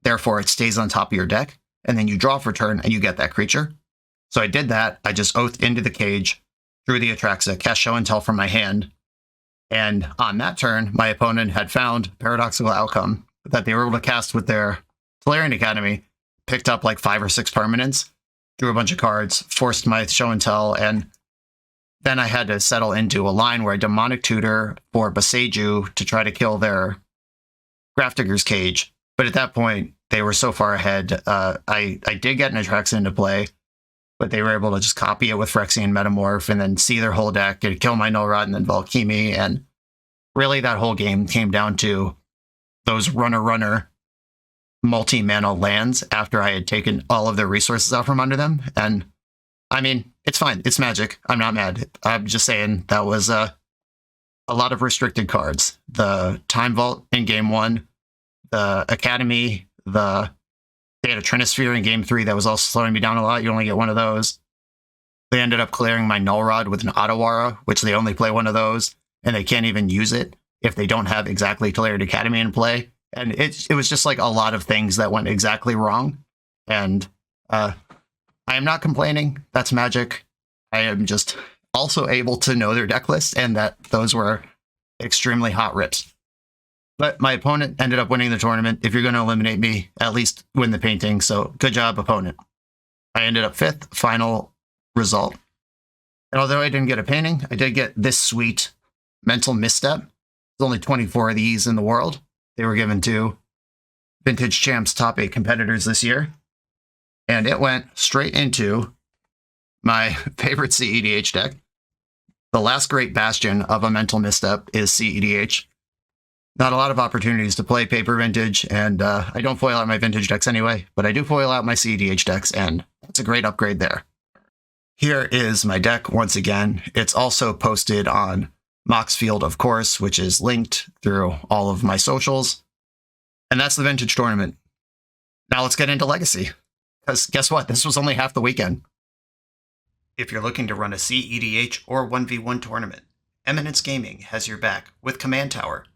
Therefore, it stays on top of your deck, and then you draw for turn, and you get that creature. So I did that. I just Oathed into the cage, drew the Atraxa, cast Show and Tell from my hand, and on that turn, my opponent had found Paradoxical Outcome that they were able to cast with their Tolarian Academy, picked up like 5 or 6 permanents, drew a bunch of cards, forced my Show and Tell, and then I had to settle into a line where I Demonic Tutor for Boseiju to try to kill their Grafdigger's Cage. But at that point, they were so far ahead. I did get an Atraxa into play, but they were able to just copy it with Phyrexian Metamorph and then see their whole deck and kill my Null Rod and then Valkyrie. And really that whole game came down to those runner multi-mana lands after I had taken all of their resources out from under them. And I mean, it's fine. It's Magic. I'm not mad. I'm just saying that was a lot of restricted cards. The Time Vault in game 1, the Academy, they had a Trinisphere in game 3 that was also slowing me down a lot. You only get one of those. They ended up clearing my Null Rod with an Otawara, which they only play one of those, and they can't even use it if they don't have exactly Tolarian Academy in play. And it was just like a lot of things that went exactly wrong. And I am not complaining. That's Magic. I am just also able to know their deck list and that those were extremely hot rips. But my opponent ended up winning the tournament. If you're going to eliminate me, at least win the painting. So good job, opponent. I ended up 5th, final result. And although I didn't get a painting, I did get this sweet Mental Misstep. There's only 24 of these in the world. They were given to Vintage Champs top 8 competitors this year. And it went straight into my favorite CEDH deck. The last great bastion of a Mental Misstep is CEDH. Not a lot of opportunities to play paper vintage, and I don't foil out my vintage decks anyway, but I do foil out my CEDH decks, and it's a great upgrade there. Here is my deck once again. It's also posted on Moxfield, of course, which is linked through all of my socials. And that's the vintage tournament. Now let's get into Legacy, because guess what? This was only half the weekend. If you're looking to run a CEDH or 1v1 tournament, Eminence Gaming has your back with Command Tower.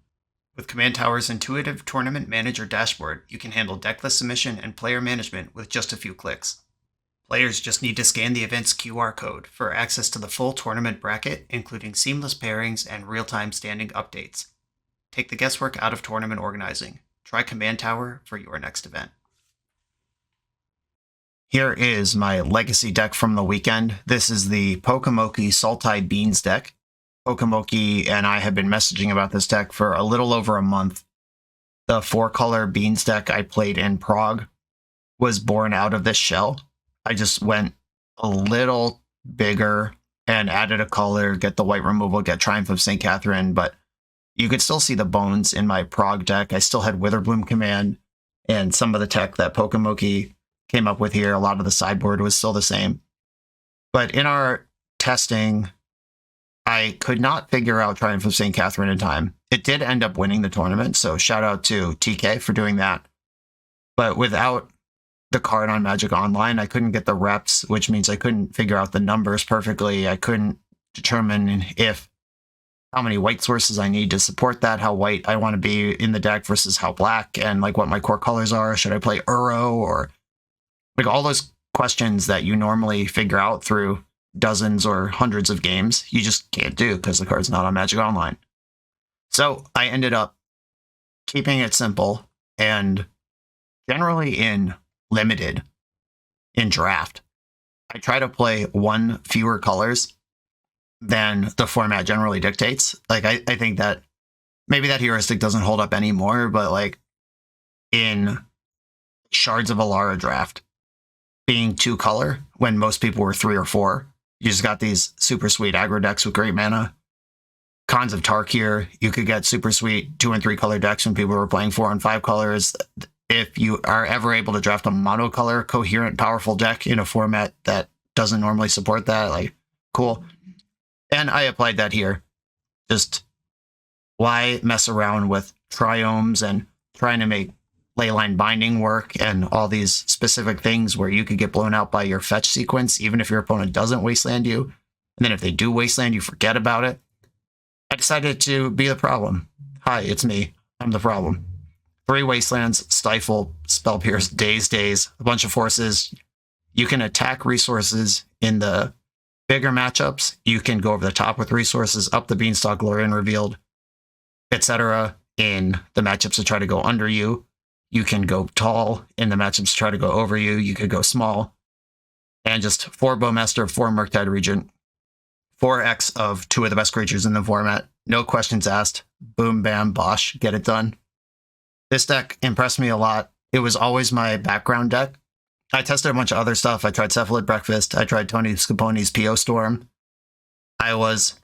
With Command Tower's intuitive tournament manager dashboard, you can handle decklist submission and player management with just a few clicks. Players just need to scan the event's QR code for access to the full tournament bracket, including seamless pairings and real-time standing updates. Take the guesswork out of tournament organizing. Try Command Tower for your next event. Here is my Legacy deck from the weekend. This is the Pokemoki Sultai Beans deck. Pokemoki and I have been messaging about this deck for a little over a month. The 4-color Beans deck I played in Prague was born out of this shell. I just went a little bigger and added a color, get the white removal, get Triumph of St. Catherine, but you could still see the bones in my Prague deck. I still had Witherbloom Command and some of the tech that Pokemoki came up with here. A lot of the sideboard was still the same. But in our testing, I could not figure out Triumph of St. Catherine in time. It did end up winning the tournament, so shout out to TK for doing that. But without the card on Magic Online, I couldn't get the reps, which means I couldn't figure out the numbers perfectly. I couldn't determine how many white sources I need to support that, how white I want to be in the deck versus how black, and like what my core colors are. Should I play Uro, or like all those questions that you normally figure out through dozens or hundreds of games, you just can't do because the card's not on Magic Online. So I ended up keeping it simple and generally in limited in draft. I try to play one fewer colors than the format generally dictates. Like I think that maybe that heuristic doesn't hold up anymore, but like in Shards of Alara draft, being 2 color when most people were 3 or 4, you just got these super sweet aggro decks with great mana. Cons of Tarkir, you could get super sweet 2 and 3 color decks when people were playing 4 and 5 colors. If you are ever able to draft a monocolor, coherent, powerful deck in a format that doesn't normally support that, like, cool. And I applied that here. Just why mess around with triomes and trying to make leyline binding work and all these specific things where you could get blown out by your fetch sequence, even if your opponent doesn't wasteland you. And then if they do wasteland, you forget about it. I decided to be the problem. Hi, it's me. I'm the problem. 3 wastelands, Stifle, Spell Pierce, Daze, a bunch of forces. You can attack resources in the bigger matchups. You can go over the top with resources, up the Beanstalk, Glory Unrevealed, etc. in the matchups to try to go under you. You can go tall in the matchups to try to go over you. You could go small. And just 4 Bowmaster, 4 Murktide Regent, 4x of 2 of the best creatures in the format. No questions asked. Boom, bam, bosh, get it done. This deck impressed me a lot. It was always my background deck. I tested a bunch of other stuff. I tried Cephalid Breakfast. I tried Tony Scapone's P.O. Storm. I was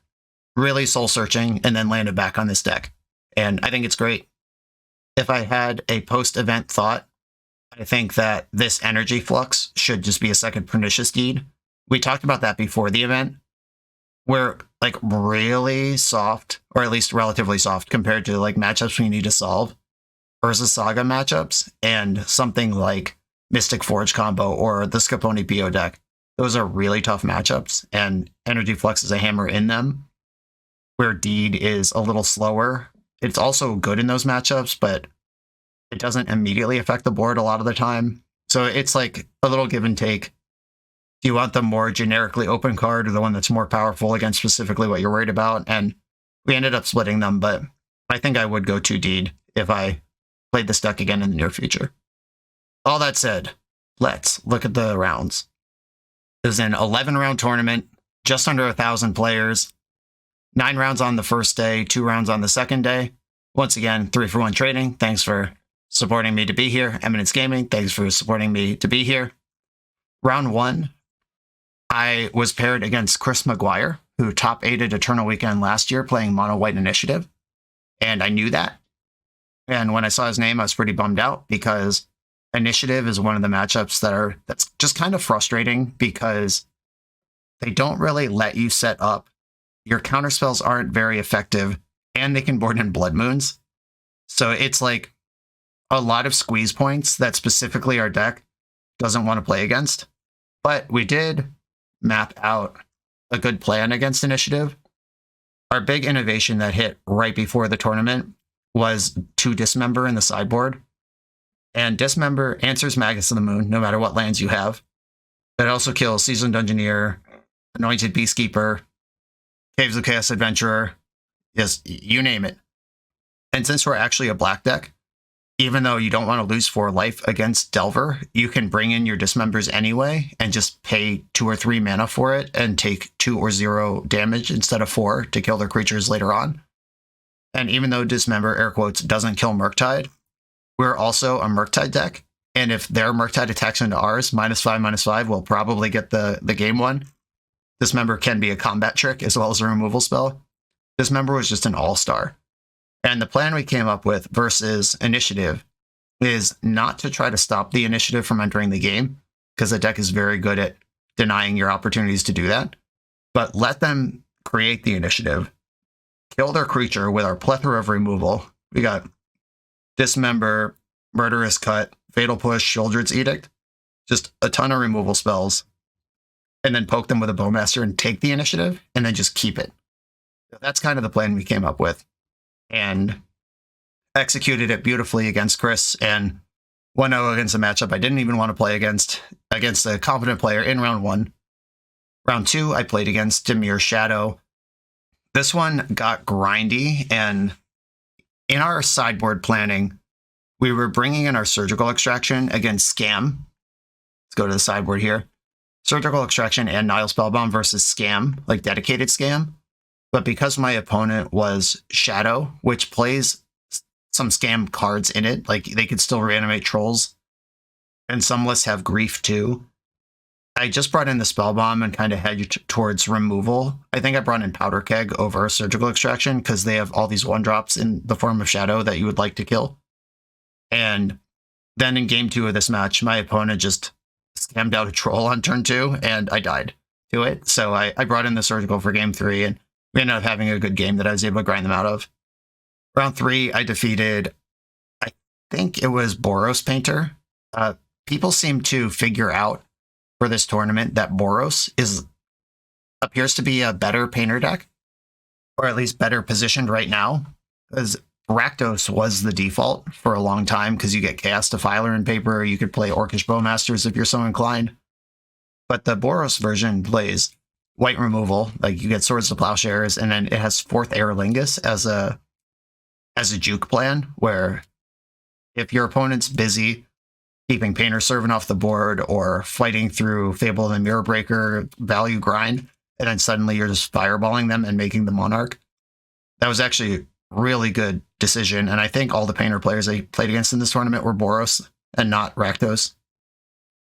really soul-searching and then landed back on this deck. And I think it's great. If I had a post-event thought, I think that this energy flux should just be a second Pernicious Deed. We talked about that before the event. We're like really soft, or at least relatively soft, compared to like matchups we need to solve. Urza Saga matchups and something like Mystic Forge combo or the Scapone P.O. deck. Those are really tough matchups, and Energy Flux is a hammer in them. Where Deed is a little slower. It's also good in those matchups, but it doesn't immediately affect the board a lot of the time. So it's like a little give and take. Do you want the more generically open card or the one that's more powerful against specifically what you're worried about? And we ended up splitting them, but I think I would go to Deed if I played this deck again in the near future. All that said, let's look at the rounds. It was an 11-round tournament, just under 1,000 players, 9 rounds on the first day, 2 rounds on the second day. Once again, 3-for-1 trading. Thanks for supporting me to be here. Eminence Gaming, thanks for supporting me to be here. Round 1, I was paired against Chris McGuire, who top 8'd Eternal Weekend last year playing Mono White Initiative. And I knew that. And when I saw his name, I was pretty bummed out because Initiative is one of the matchups that's just kind of frustrating because they don't really let you set up. Your counterspells aren't very effective, and they can board in Blood Moons. So it's like a lot of squeeze points that specifically our deck doesn't want to play against. But we did map out a good plan against Initiative. Our big innovation that hit right before the tournament was to Dismember in the sideboard. And Dismember answers Magus of the Moon, no matter what lands you have. It also kills Seasoned Dungeoneer, Anointed Peacekeeper, Caves of Chaos Adventurer, yes, you name it. And since we're actually a black deck, even though you don't want to lose 4 life against Delver, you can bring in your Dismembers anyway and just pay 2 or 3 mana for it and take 2 or 0 damage instead of 4 to kill their creatures later on. And even though Dismember, air quotes, doesn't kill Murktide, we're also a Murktide deck. And if their Murktide attacks into ours, -5/-5, we'll probably get the game one. Dismember can be a combat trick as well as a removal spell. Dismember was just an all-star. And the plan we came up with versus Initiative is not to try to stop the Initiative from entering the game, because the deck is very good at denying your opportunities to do that, but let them create the Initiative, kill their creature with our plethora of removal. We got Dismember, Murderous Cut, Fatal Push, Sheoldred's Edict, just a ton of removal spells, and then poke them with a Bowmaster and take the Initiative, and then just keep it. That's kind of the plan we came up with, and executed it beautifully against Chris, and 1-0 against a matchup I didn't even want to play against a competent player in round 1. Round 2, I played against Dimir Shadow. This one got grindy, and in our sideboard planning, we were bringing in our Surgical Extraction against Scam. Let's go to the sideboard here. Surgical Extraction and Nile Spellbound versus Scam, like dedicated Scam. But because my opponent was Shadow, which plays some Scam cards in it, like they could still reanimate Trolls, and some lists have Grief too, I just brought in the Spellbomb and kind of hedged towards removal. I think I brought in Powder Keg over Surgical Extraction because they have all these 1-drops in the form of Shadow that you would like to kill. And then in game 2 of this match, my opponent just scammed out a Troll on turn 2, and I died to it. So I brought in the Surgical for game 3, and we ended up having a good game that I was able to grind them out of. Round 3, I defeated, I think it was Boros Painter. People seem to figure out for this tournament that Boros appears to be a better Painter deck, or at least better positioned right now, because Rakdos was the default for a long time because you get Chaos Defiler in paper, you could play Orcish Bowmasters if you're so inclined. But the Boros version plays white removal, like you get Swords to Plowshares, and then it has 4th Aerlingus as a juke plan, where if your opponent's busy keeping Painter Servant off the board or fighting through Fable of the Mirror Breaker value grind, and then suddenly you're just fireballing them and making the Monarch. That was actually a really good decision, and I think all the Painter players I played against in this tournament were Boros and not Rakdos.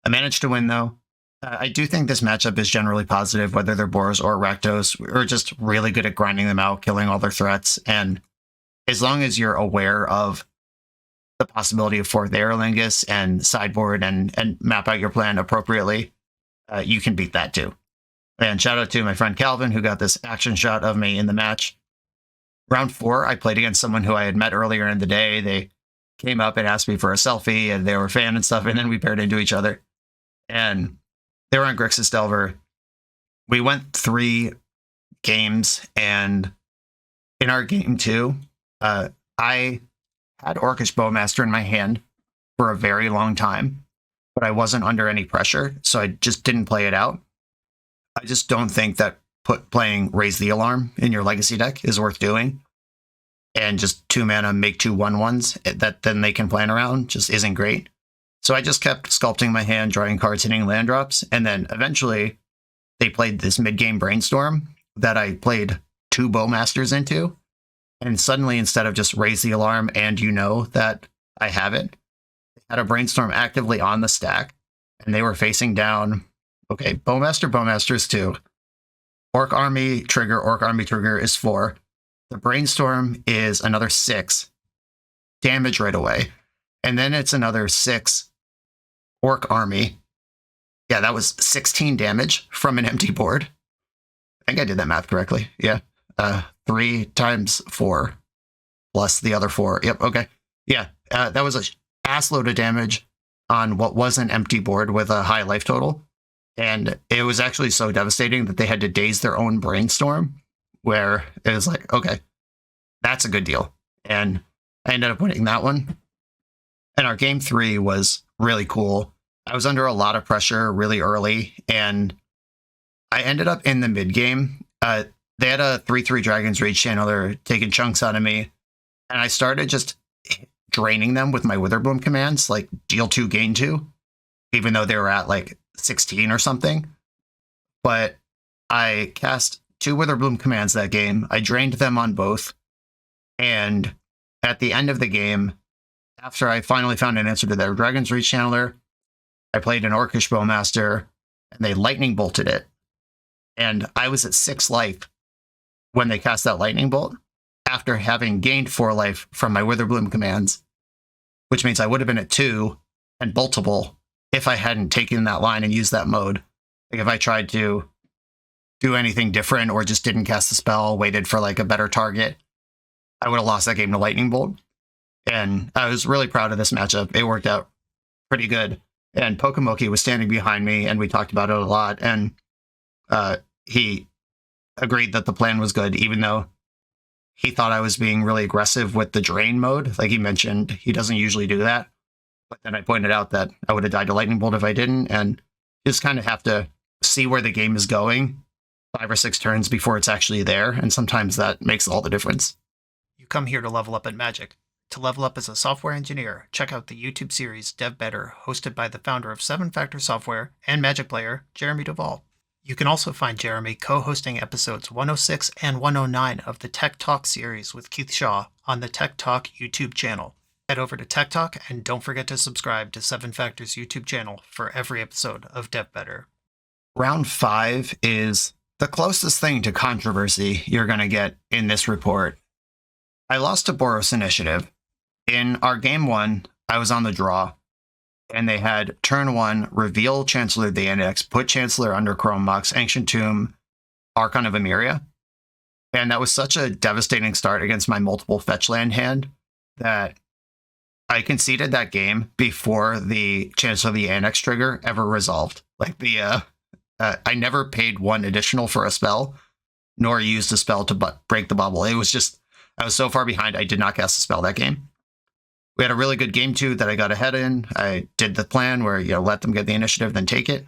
I managed to win, though. I do think this matchup is generally positive, whether they're Boros or Rakdos. We're just really good at grinding them out, killing all their threats, and as long as you're aware of the possibility of 4th Aerlingus and sideboard and map out your plan appropriately, you can beat that too. And shout out to my friend Calvin, who got this action shot of me in the match. Round 4, I played against someone who I had met earlier in the day. They came up and asked me for a selfie, and they were a fan and stuff, and then we paired into each other. And they were on Grixis Delver. We went 3 games, and in our game 2, I had Orcish Bowmaster in my hand for a very long time, but I wasn't under any pressure, so I just didn't play it out. I just don't think that playing Raise the Alarm in your Legacy deck is worth doing. And just 2 mana, make 2 1/1s that then they can plan around just isn't great. So I just kept sculpting my hand, drawing cards, hitting land drops, and then eventually they played this mid-game Brainstorm that I played 2 Bowmasters into. And suddenly, instead of just Raise the Alarm and you know that I have it, they had a Brainstorm actively on the stack, and they were facing down, okay, Bowmaster is 2. Orc Army Trigger is 4. The Brainstorm is another 6. damage right away. And then it's another 6 orc army. Yeah, that was 16 damage from an empty board. I think I did that math correctly. Yeah. 3 times 4 plus the other 4. Yep, okay. Yeah, that was a ass load of damage on what was an empty board with a high life total. And it was actually so devastating that they had to daze their own brainstorm, where it was like, okay, that's a good deal. And I ended up winning that one. And our game 3 was really cool. I was under a lot of pressure really early, and I ended up in the mid game. They had a 3/3 Dragon's Rage Channeler taking chunks out of me, and I started just draining them with my Witherbloom commands, like deal 2, gain 2, even though they were at like 16 or something. But I cast 2 Witherbloom commands that game. I drained them on both. And at the end of the game, after I finally found an answer to their Dragon's Reach Channeler, I played an Orcish Bowmaster, and they lightning bolted it. And I was at 6 life when they cast that lightning bolt, after having gained 4 life from my Witherbloom commands, which means I would have been at 2 and boltable if I hadn't taken that line and used that mode. Like if I tried to do anything different or just didn't cast the spell, waited for like a better target, I would have lost that game to lightning bolt. And I was really proud of this matchup. It worked out pretty good. And Pokemoki was standing behind me, and we talked about it a lot. And he agreed that the plan was good, even though he thought I was being really aggressive with the drain mode. Like he mentioned, he doesn't usually do that. But then I pointed out that I would have died to lightning bolt if I didn't. And you just kind of have to see where the game is going 5 or 6 turns before it's actually there. And sometimes that makes all the difference. You come here to level up at Magic. To level up as a software engineer, check out the YouTube series Dev Better, hosted by the founder of 7 Factor Software and Magic player, Jeremy Duvall. You can also find Jeremy co-hosting episodes 106 and 109 of the Tech Talk series with Keith Shaw on the Tech Talk YouTube channel. Head over to Tech Talk, and don't forget to subscribe to 7 Factor's YouTube channel for every episode of Dev Better. Round 5 is the closest thing to controversy you're going to get in this report. I lost to Boros Initiative. In our game 1, I was on the draw, and they had turn 1, reveal Chancellor of the Index, put Chancellor under Chrome Box, Ancient Tomb, Archon of Emeria. And that was such a devastating start against my multiple fetch land hand that I conceded that game before the Chancellor of the Annex trigger ever resolved. Like I never paid 1 additional for a spell, nor used a spell to break the bubble. It was just, I was so far behind, I did not cast a spell that game. We had a really good game 2 that I got ahead in. I did the plan where, let them get the initiative, then take it.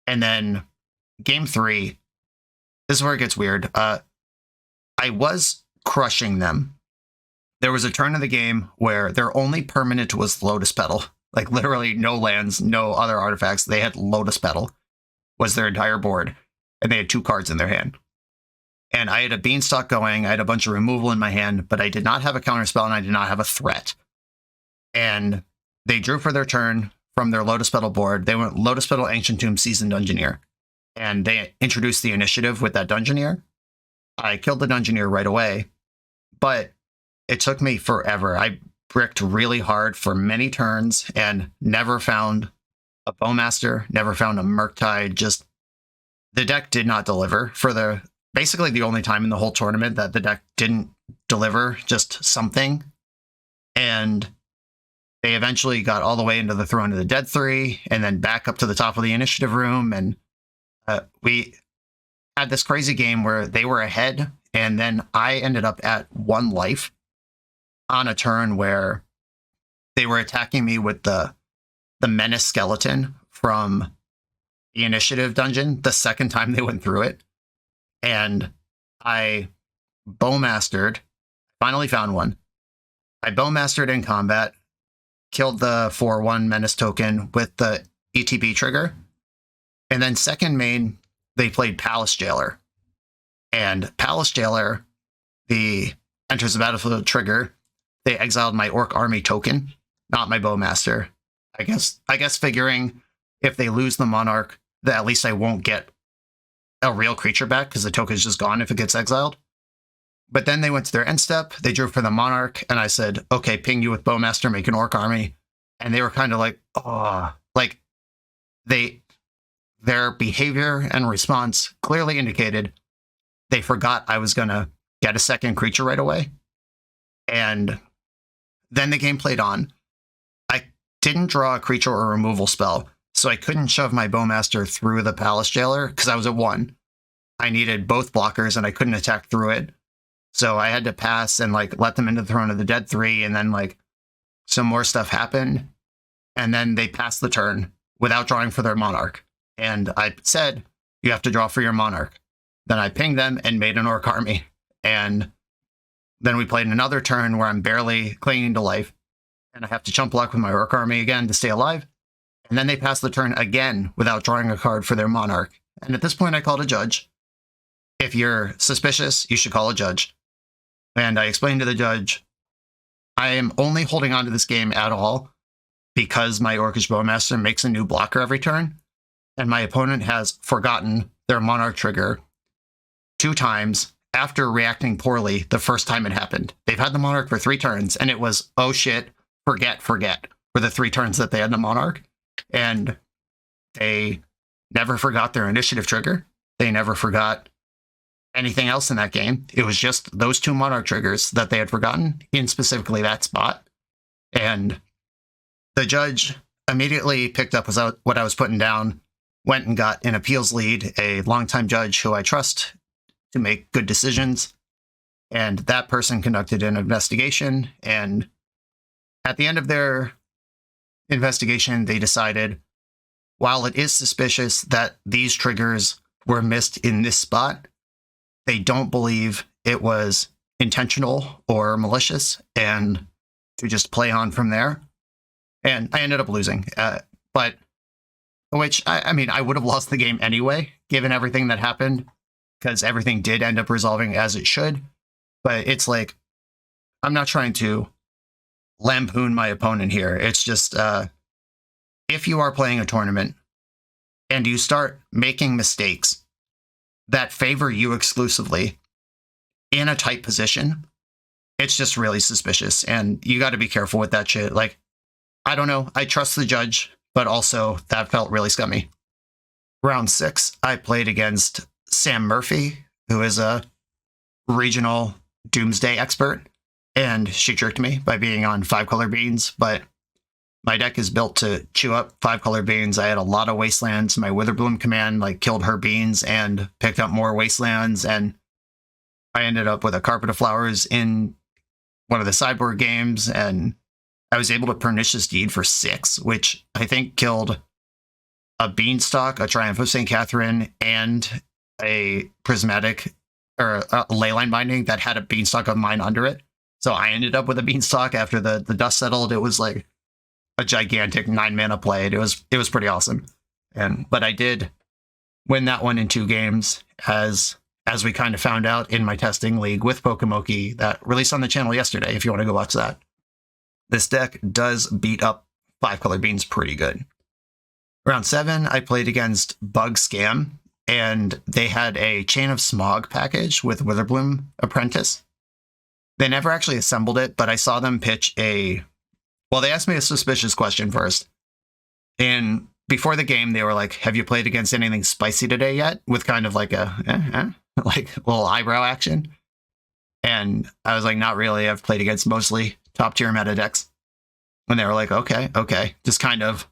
And then game 3, this is where it gets weird. I was crushing them. There was a turn of the game where their only permanent was Lotus Petal. Like literally no lands, no other artifacts. They had Lotus Petal was their entire board, and they had 2 cards in their hand. And I had a Beanstalk going. I had a bunch of removal in my hand, but I did not have a counterspell, and I did not have a threat. And they drew for their turn from their Lotus Petal board. They went Lotus Petal, Ancient Tomb, Seasoned Dungeoneer. And they introduced the initiative with that Dungeoneer. I killed the Dungeoneer right away, but it took me forever. I bricked really hard for many turns and never found a Bowmaster, never found a Murktide. Just the deck did not deliver for basically the only time in the whole tournament that the deck didn't deliver just something. And they eventually got all the way into the Throne of the Dead 3 and then back up to the top of the initiative room. And we had this crazy game where they were ahead, and then I ended up at 1 life on a turn where they were attacking me with the Menace Skeleton from the initiative dungeon the second time they went through it. And I Bowmastered, finally found one. I Bowmastered in combat, killed the 4/1 Menace token with the ETB trigger. And then second main, they played Palace Jailer. And Palace Jailer, the enters the battlefield trigger, they exiled my Orc Army token, not my Bowmaster. I guess figuring if they lose the Monarch, that at least I won't get a real creature back because the token's just gone if it gets exiled. But then they went to their end step. They drew for the Monarch, and I said, okay, ping you with Bowmaster, make an Orc army. And they were kind of like, oh, like their behavior and response clearly indicated they forgot I was going to get a second creature right away. And then the game played on. I didn't draw a creature or removal spell, so I couldn't shove my Bowmaster through the Palace Jailer because I was at 1. I needed both blockers, and I couldn't attack through it. So I had to pass and like let them into the Throne of the Dead 3, and then like some more stuff happened. And then they passed the turn without drawing for their Monarch. And I said, you have to draw for your Monarch. Then I pinged them and made an Orc army. And then we played another turn where I'm barely clinging to life. And I have to chump block with my Orc army again to stay alive. And then they passed the turn again without drawing a card for their Monarch. And at this point, I called a judge. If you're suspicious, you should call a judge. And I explained to the judge, I am only holding on to this game at all because my Orcish Bowmaster makes a new blocker every turn, and my opponent has forgotten their Monarch trigger 2 times after reacting poorly the first time it happened. They've had the Monarch for 3 turns, and it was, oh shit, forget, for the 3 turns that they had the Monarch. And they never forgot their initiative trigger. They never forgot anything else in that game. It was just those 2 Monarch triggers that they had forgotten in specifically that spot. And the judge immediately picked up what I was putting down, went and got an appeals lead, a longtime judge who I trust to make good decisions. And that person conducted an investigation. And at the end of their investigation, they decided, while it is suspicious that these triggers were missed in this spot, they don't believe it was intentional or malicious, and to just play on from there. And I ended up losing, but which, I mean, I would have lost the game anyway, given everything that happened, because everything did end up resolving as it should. But it's like, I'm not trying to lampoon my opponent here. It's just, if you are playing a tournament and you start making mistakes that favor you exclusively in a tight position, it's just really suspicious. And you got to be careful with that shit. Like, I don't know. I trust the judge, but also that felt really scummy. Round 6, I played against Sam Murphy, who is a regional Doomsday expert. And she tricked me by being on 5-color beans, but my deck is built to chew up 5-color beans. I had a lot of wastelands. My Witherbloom command like killed her beans and picked up more wastelands, and I ended up with a Carpet of Flowers in one of the sideboard games, and I was able to Pernicious Deed for 6, which I think killed a Beanstalk, a Triumph of St. Catherine, and a Prismatic or a Leyline Binding that had a Beanstalk of mine under it. So I ended up with a Beanstalk after the dust settled. It was like a gigantic 9-mana play. It was pretty awesome. But I did win that one in 2 games, as we kind of found out in my testing league with Pokemoki that released on the channel yesterday, if you want to go watch that. This deck does beat up 5-color beans pretty good. Round 7, I played against Bug Scam, and they had a Chain of Smog package with Witherbloom Apprentice. They never actually assembled it, but I saw them pitch well, they asked me a suspicious question first. And before the game, they were like, have you played against anything spicy today yet? With kind of like a like little eyebrow action. And I was like, not really. I've played against mostly top tier meta decks. And they were like, okay. Just kind of,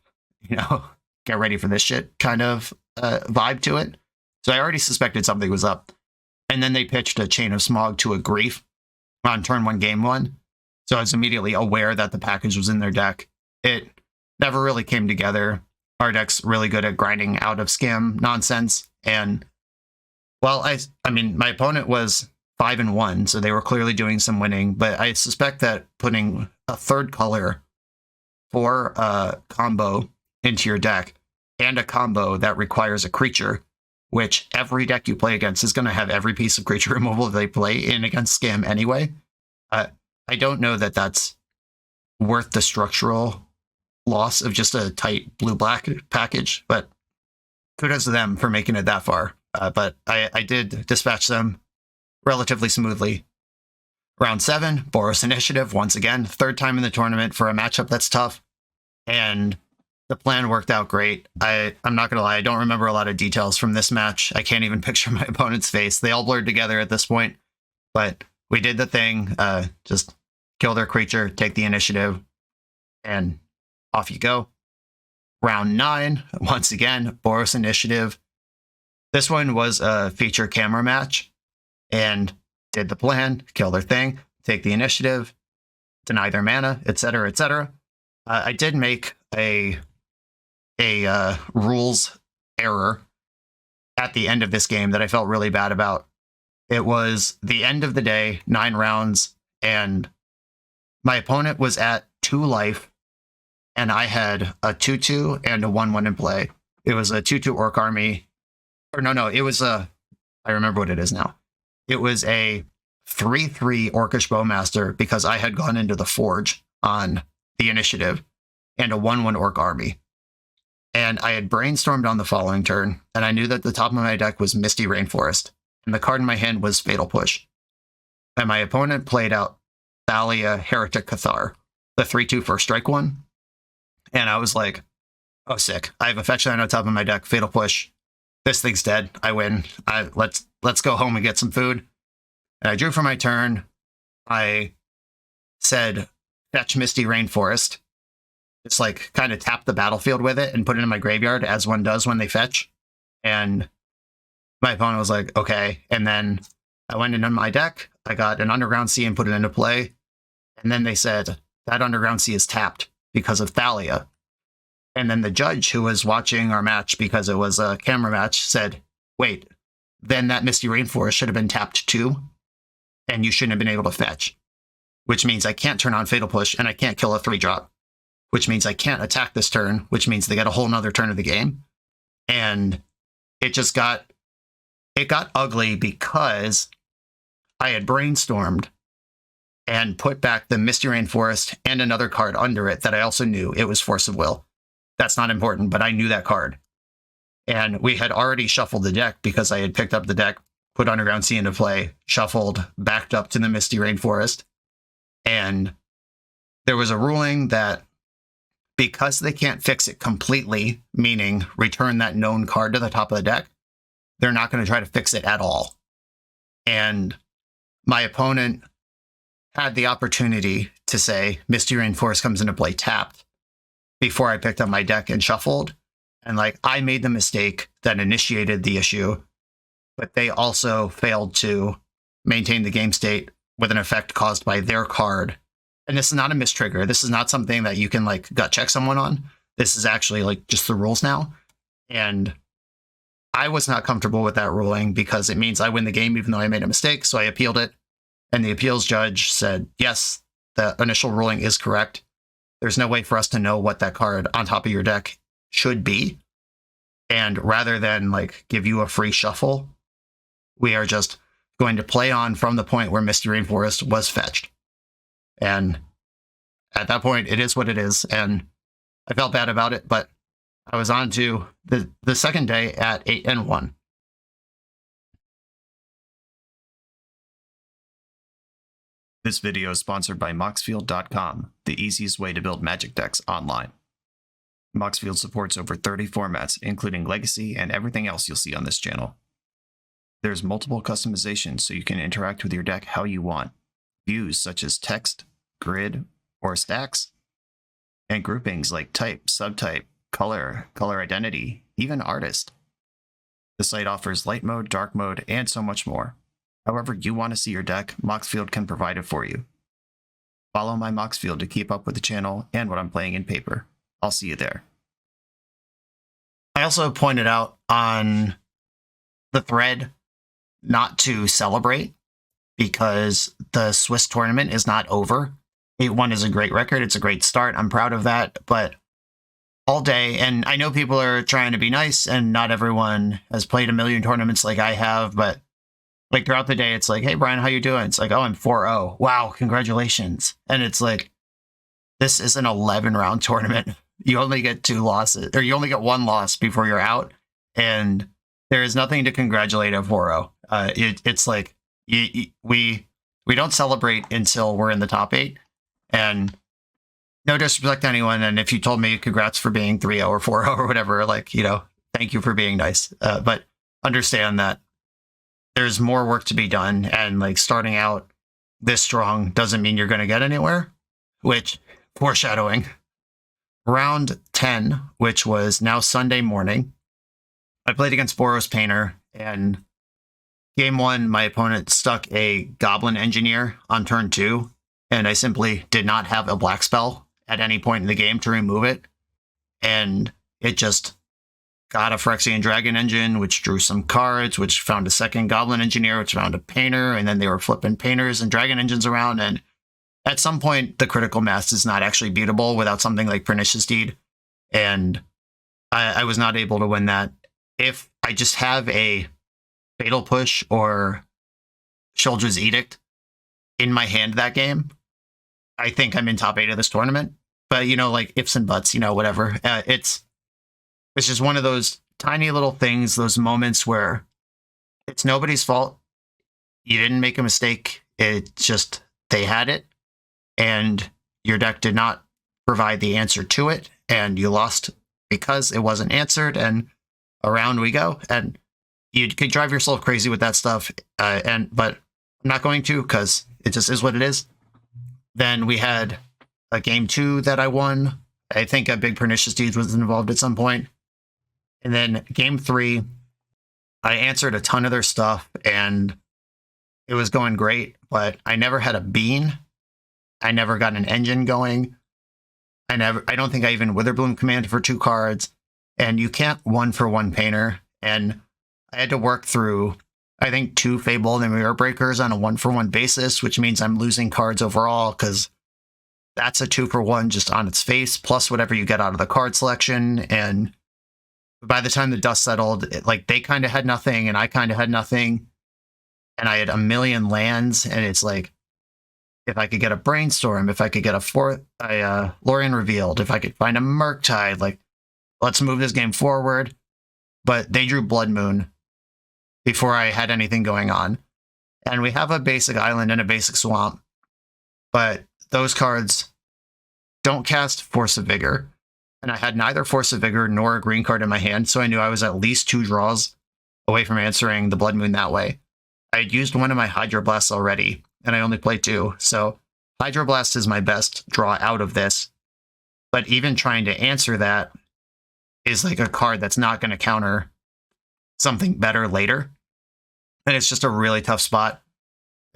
get ready for this shit kind of vibe to it. So I already suspected something was up. And then they pitched a Chain of Smog to a Grief on turn 1, game 1. So I was immediately aware that the package was in their deck. It never really came together. Our deck's really good at grinding out of scam nonsense. And, well, I mean, my opponent was 5-1, so they were clearly doing some winning. But I suspect that putting a 3rd color for a combo into your deck, and a combo that requires a creature, which every deck you play against is going to have every piece of creature removal they play in against scam anyway. I don't know that that's worth the structural loss of just a tight blue-black package, but kudos to them for making it that far. But I did dispatch them relatively smoothly. Round 7, Boros Initiative, once again, third time in the tournament for a matchup that's tough. And the plan worked out great. I'm not going to lie, I don't remember a lot of details from this match. I can't even picture my opponent's face. They all blurred together at this point. But we did the thing, just kill their creature, take the initiative, and off you go. Round 9, once again, Boros Initiative. This one was a feature camera match, and did the plan, kill their thing, take the initiative, deny their mana, etc., etc. I did make a rules error at the end of this game that I felt really bad about. It was the end of the day, 9 rounds, and my opponent was at 2 life, and I had a 2/2 and a 1/1 in play. It was a 2/2 Orc Army. Or no, it was a... I remember what it is now. It was a 3/3 Orcish Bowmaster because I had gone into the Forge on the initiative, and a 1/1 Orc Army. And I had brainstormed on the following turn, and I knew that the top of my deck was Misty Rainforest, and the card in my hand was Fatal Push. And my opponent played out Thalia Heretic Cathar, the 3/2 first strike one. And I was like, oh, sick. I have a fetch land on top of my deck, Fatal Push. This thing's dead. I win. Let's go home and get some food. And I drew for my turn. I said, fetch Misty Rainforest. Just like kind of tap the battlefield with it and put it in my graveyard as one does when they fetch. And my opponent was like, okay. And then I went into my deck. I got an Underground Sea and put it into play. And then they said, that Underground Sea is tapped because of Thalia. And then the judge who was watching our match, because it was a camera match, said, wait, then that Misty Rainforest should have been tapped too, and you shouldn't have been able to fetch. Which means I can't turn on Fatal Push, and I can't kill a 3-drop. Which means I can't attack this turn, which means they get a whole nother turn of the game. And it just got ugly because I had brainstormed and put back the Misty Rainforest and another card under it that I also knew it was Force of Will. That's not important, but I knew that card. And we had already shuffled the deck because I had picked up the deck, put Underground Sea into play, shuffled, backed up to the Misty Rainforest. And there was a ruling that because they can't fix it completely, meaning return that known card to the top of the deck, they're not going to try to fix it at all. And my opponent had the opportunity to say, Misty Rainforest comes into play tapped before I picked up my deck and shuffled. And like, I made the mistake that initiated the issue, but they also failed to maintain the game state with an effect caused by their card. And this is not a mistrigger. This is not something that you can like gut check someone on. This is actually like just the rules now. And I was not comfortable with that ruling because it means I win the game even though I made a mistake. So I appealed it. And the appeals judge said, yes, the initial ruling is correct. There's no way for us to know what that card on top of your deck should be. And rather than like give you a free shuffle, we are just going to play on from the point where Misty Rainforest was fetched. And at that point, it is what it is. And I felt bad about it, but I was on to the second day at 8-1. This video is sponsored by Moxfield.com, the easiest way to build Magic decks online. Moxfield supports over 30 formats, including Legacy and everything else you'll see on this channel. There's multiple customizations so you can interact with your deck how you want. Views such as text, grid, or stacks, and groupings like type, subtype, color, color identity, even artist. The site offers light mode, dark mode, and so much more. However you want to see your deck, Moxfield can provide it for you. Follow my Moxfield to keep up with the channel and what I'm playing in paper. I'll see you there. I also pointed out on the thread not to celebrate because the Swiss tournament is not over. 8-1 is a great record. It's a great start. I'm proud of that. But all day, and I know people are trying to be nice, and not everyone has played a million tournaments like I have, but like throughout the day, it's like, hey, Brian, how you doing? It's like, oh, I'm 4-0. Wow, congratulations. And it's like, this is an 11-round tournament. You only get 2 losses, or you only get 1 loss before you're out. And there is nothing to congratulate at 4-0. It's like, we We don't celebrate until we're in the top 8. And no disrespect to anyone, and if you told me congrats for being 3-0 or 4-0 or whatever, like, thank you for being nice. But understand that there's more work to be done, and like starting out this strong doesn't mean you're going to get anywhere, which, foreshadowing, round 10, which was now Sunday morning, I played against Boros Painter, and game 1, my opponent stuck a Goblin Engineer on turn 2, and I simply did not have a black spell at any point in the game to remove it. And it just got a Phyrexian Dragon Engine, which drew some cards, which found a second Goblin Engineer, which found a Painter, and then they were flipping Painters and Dragon Engines around. And at some point, the critical mass is not actually beatable without something like Pernicious Deed. And I was not able to win that. If I just have a Fatal Push or Sheoldred's Edict in my hand that game, I think I'm in top 8 of this tournament. But, like ifs and buts, whatever. It's just one of those tiny little things, those moments where it's nobody's fault. You didn't make a mistake. It just, they had it, and your deck did not provide the answer to it, and you lost because it wasn't answered, and around we go. And you could drive yourself crazy with that stuff, but I'm not going to, because it just is what it is. Then we had a game 2 that I won. I think a big Pernicious Deeds was involved at some point. And then game 3, I answered a ton of their stuff, and it was going great, but I never had a bean. I never got an engine going. I don't think I even Witherbloom commanded for 2 cards, and you can't 1-for-1 Painter. And I had to work through, I think, 2 Fable and Mirror Breakers on a 1-for-1 basis, which means I'm losing cards overall, because that's a 2-for-1 just on its face, plus whatever you get out of the card selection. And by the time the dust settled, they kind of had nothing, and I kind of had nothing, and I had a million lands, and it's like, if I could get a Brainstorm, if I could get a Lorien Revealed, if I could find a Murktide, let's move this game forward. But they drew Blood Moon before I had anything going on. And we have a basic island and a basic swamp, but those cards don't cast Force of Vigor. And I had neither Force of Vigor nor a green card in my hand, so I knew I was at least 2 draws away from answering the Blood Moon that way. I had used one of my Hydroblasts already, and I only played 2, so Hydroblast is my best draw out of this. But even trying to answer that is like a card that's not going to counter something better later. And it's just a really tough spot.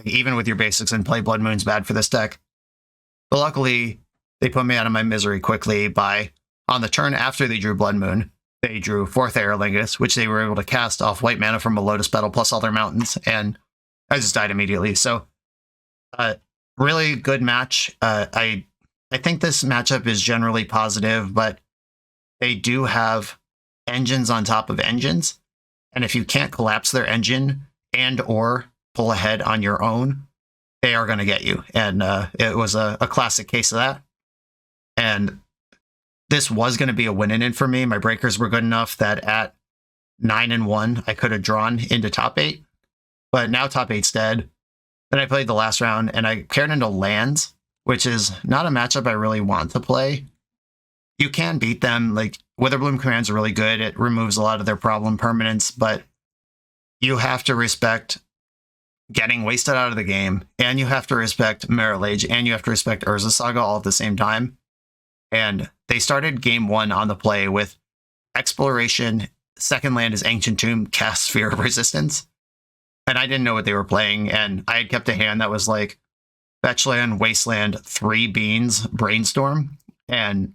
Even with your basics in play, Blood Moon's bad for this deck. But luckily, they put me out of my misery quickly by, on the turn after they drew Blood Moon, they drew 4th Aerolingus, which they were able to cast off white mana from a Lotus Petal plus all their mountains, and I just died immediately. So, really good match. I think this matchup is generally positive, but they do have engines on top of engines, and if you can't collapse their engine and or pull ahead on your own, they are going to get you. And it was a classic case of that. And this was going to be a win-in for me. My breakers were good enough that at 9-1, I could have drawn into top 8. But now top 8's dead. Then I played the last round, and I paired into lands, which is not a matchup I really want to play. You can beat them. Witherbloom commands are really good. It removes a lot of their problem permanents, but you have to respect getting wasted out of the game, and you have to respect Marillage, and you have to respect Urza Saga all at the same time. And they started game 1 on the play with Exploration, second land is Ancient Tomb, cast Sphere of Resistance. And I didn't know what they were playing, and I had kept a hand that was like Fetchland, Wasteland, 3 Beans, Brainstorm, and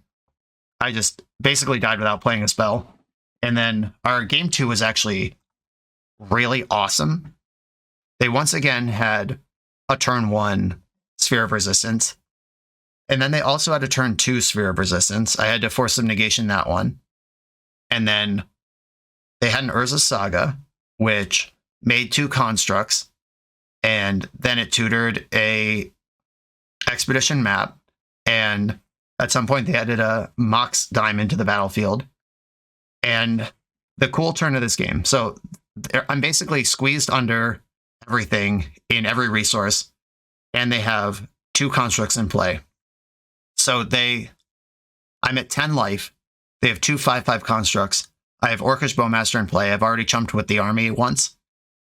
I just basically died without playing a spell. And then our game 2 was actually really awesome. They once again had a turn 1 Sphere of Resistance. And then they also had a turn 2 Sphere of Resistance. I had to force some negation that one. And then they had an Urza Saga, which made 2 constructs. And then it tutored a Expedition map. And at some point they added a Mox Diamond to the battlefield. And the cool turn of this game. So I'm basically squeezed under everything in every resource. and they have 2 constructs in play. So I'm at 10 life. They have 2 5/5 constructs. I have Orcish Bowmaster in play. I've already chumped with the army once.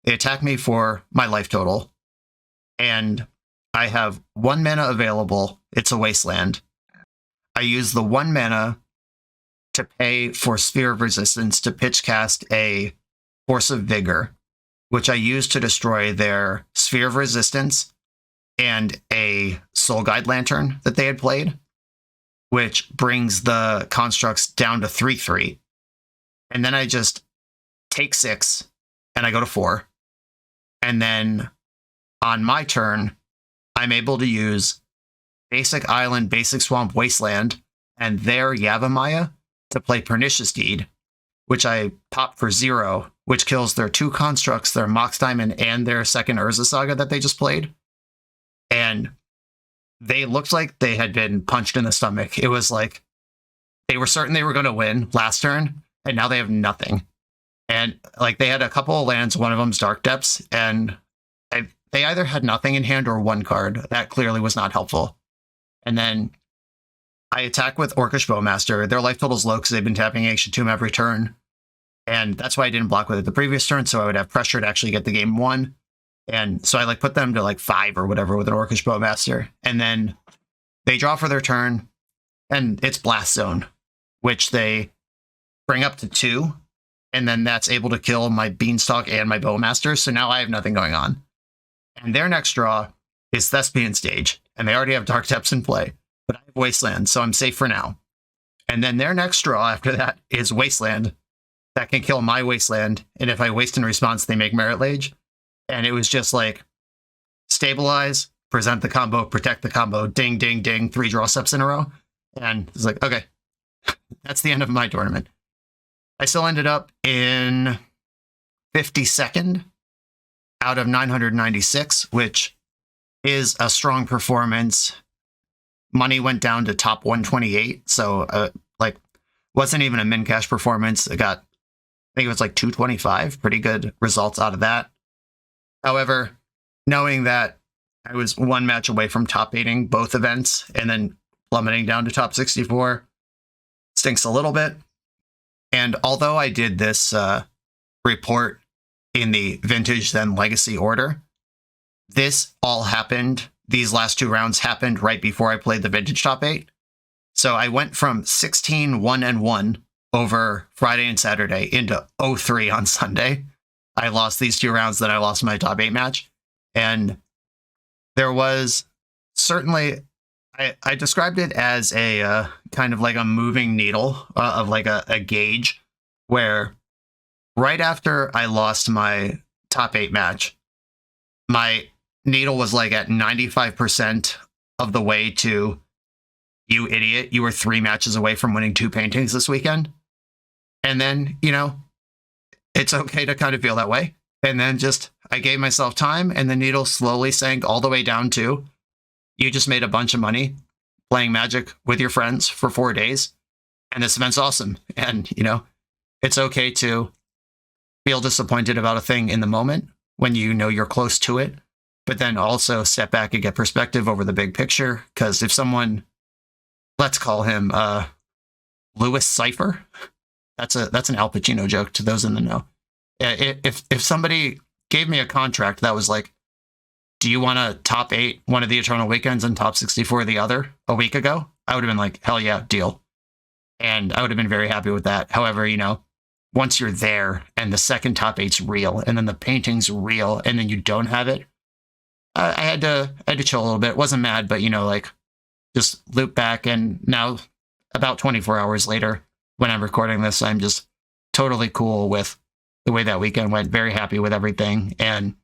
They attack me for my life total. And I have 1 mana available. It's a wasteland. I use the 1 mana to pay for Sphere of Resistance to pitch cast a Force of Vigor, which I use to destroy their Sphere of Resistance and a Soul Guide Lantern that they had played, which brings the constructs down to 3/3. And then I just take 6 and I go to 4. And then on my turn, I'm able to use Basic Island, Basic Swamp, Wasteland, and their Yavimaya to play Pernicious Deed, which I pop for 0, which kills their 2 constructs, their Mox Diamond and their second Urza Saga that they just played. And they looked like they had been punched in the stomach. It was like they were certain they were going to win last turn, and now they have nothing. And like they had a couple of lands, one of them's Dark Depths, and they either had nothing in hand or 1 card. That clearly was not helpful. And then I attack with Orcish Bowmaster. Their life total's low because they've been tapping Ancient Tomb every turn. And that's why I didn't block with it the previous turn, so I would have pressure to actually get the game won. And so I like put them to like 5 or whatever with an Orcish Bowmaster. And then they draw for their turn, and it's Blast Zone, which they bring up to 2. And then that's able to kill my Beanstalk and my Bowmaster. So now I have nothing going on. And their next draw is Thespian Stage. And they already have Dark Depths in play. But I have Wasteland, so I'm safe for now. And then their next draw after that is Wasteland. That can kill my Wasteland. And if I waste in response, they make Merit Lage. And it was just like, stabilize, present the combo, protect the combo, ding, ding, ding, 3 draw steps in a row. And it's like, okay, that's the end of my tournament. I still ended up in 52nd out of 996, which is a strong performance. Money went down to top 128, so wasn't even a min cash performance. I think it was like 225. Pretty good results out of that. However, knowing that I was 1 match away from top 8ing both events and then plummeting down to top 64 stinks a little bit. And although I did this report in the Vintage then Legacy order, this all happened. These last 2 rounds happened right before I played the Vintage top 8. So I went from 16-1-1 over Friday and Saturday into 0-3 on Sunday. I lost these 2 rounds, then I lost my top 8 match. And there was certainly, I described it as a kind of like a moving needle of like a gauge, where right after I lost my top 8 match, my needle was like at 95% of the way to, you idiot, you were 3 matches away from winning 2 paintings this weekend. And then, it's okay to kind of feel that way. And then I gave myself time, and the needle slowly sank all the way down to, you just made a bunch of money playing Magic with your friends for 4 days. And this event's awesome. And, it's okay to feel disappointed about a thing in the moment when you know you're close to it, but then also step back and get perspective over the big picture. Because if someone, let's call him Louis Cypher, that's an Al Pacino joke to those in the know. If somebody gave me a contract that was like, do you want to top 8 one of the Eternal Weekends and top 64 the other a week ago? I would have been like, hell yeah, deal. And I would have been very happy with that. However, once you're there and the second top 8's real, and then the painting's real, and then you don't have it, I had to chill a little bit. Wasn't mad, but just loop back. And now, about 24 hours later, when I'm recording this, I'm just totally cool with the way that weekend went. Very happy with everything. And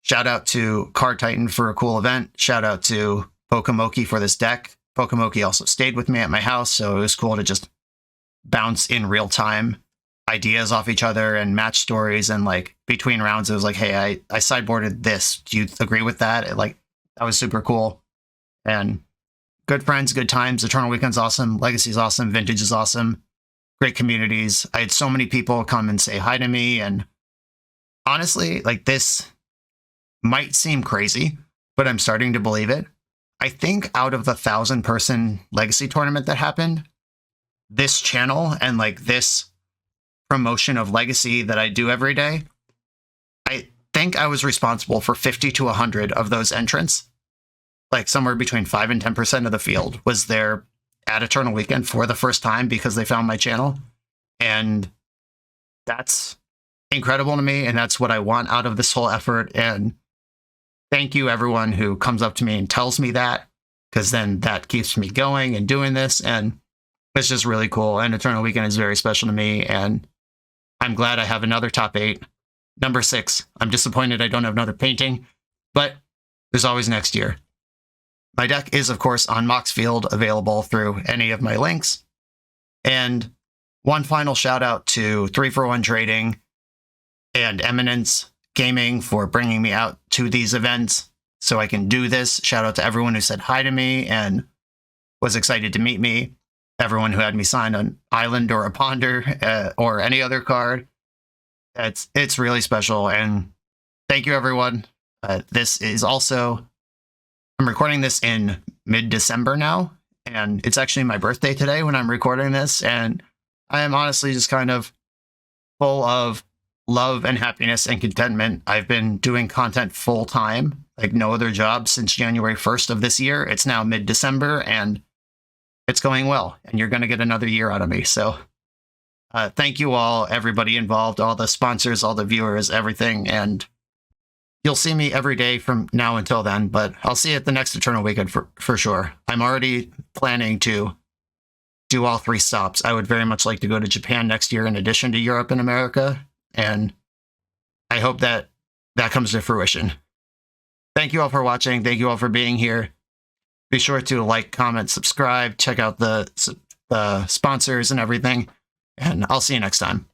shout out to Card Titan for a cool event. Shout out to Pokemoki for this deck. Pokemoki also stayed with me at my house, so it was cool to just bounce in real time ideas off each other and match stories. And like between rounds, it was like, hey, I sideboarded this. Do you agree with that? That was super cool. And good friends, good times. Eternal Weekend's awesome. Legacy's awesome. Vintage is awesome. Great communities. I had so many people come and say hi to me. And honestly, this might seem crazy, but I'm starting to believe it. I think out of the 1,000-person Legacy tournament that happened, this channel and like this promotion of Legacy that I do every day, I think I was responsible for 50 to 100 of those entrants. Like somewhere between 5 and 10% of the field was there at Eternal Weekend for the first time because they found my channel. And that's incredible to me. And that's what I want out of this whole effort. And thank you, everyone who comes up to me and tells me that, because then that keeps me going and doing this. And it's just really cool. And Eternal Weekend is very special to me. And I'm glad I have another top 8. Number 6. I'm disappointed I don't have another painting, but there's always next year. My deck is, of course, on Moxfield, available through any of my links. And one final shout out to 3for1 Trading and Eminence Gaming for bringing me out to these events so I can do this. Shout out to everyone who said hi to me and was excited to meet me. Everyone who had me sign an Island or a Ponder or any other card. It's really special. And thank you, everyone. This is also... I'm recording this in mid-December now, and it's actually my birthday today when I'm recording this, and I am honestly just kind of full of love and happiness and contentment. I've been doing content full-time, like no other job, since January 1st of this year. It's now mid-December, and it's going well, and you're going to get another year out of me. So thank you all, everybody involved, all the sponsors, all the viewers, everything, and you'll see me every day from now until then, but I'll see you at the next Eternal Weekend for sure. I'm already planning to do all 3 stops. I would very much like to go to Japan next year in addition to Europe and America, and I hope that that comes to fruition. Thank you all for watching. Thank you all for being here. Be sure to like, comment, subscribe, check out the sponsors and everything, and I'll see you next time.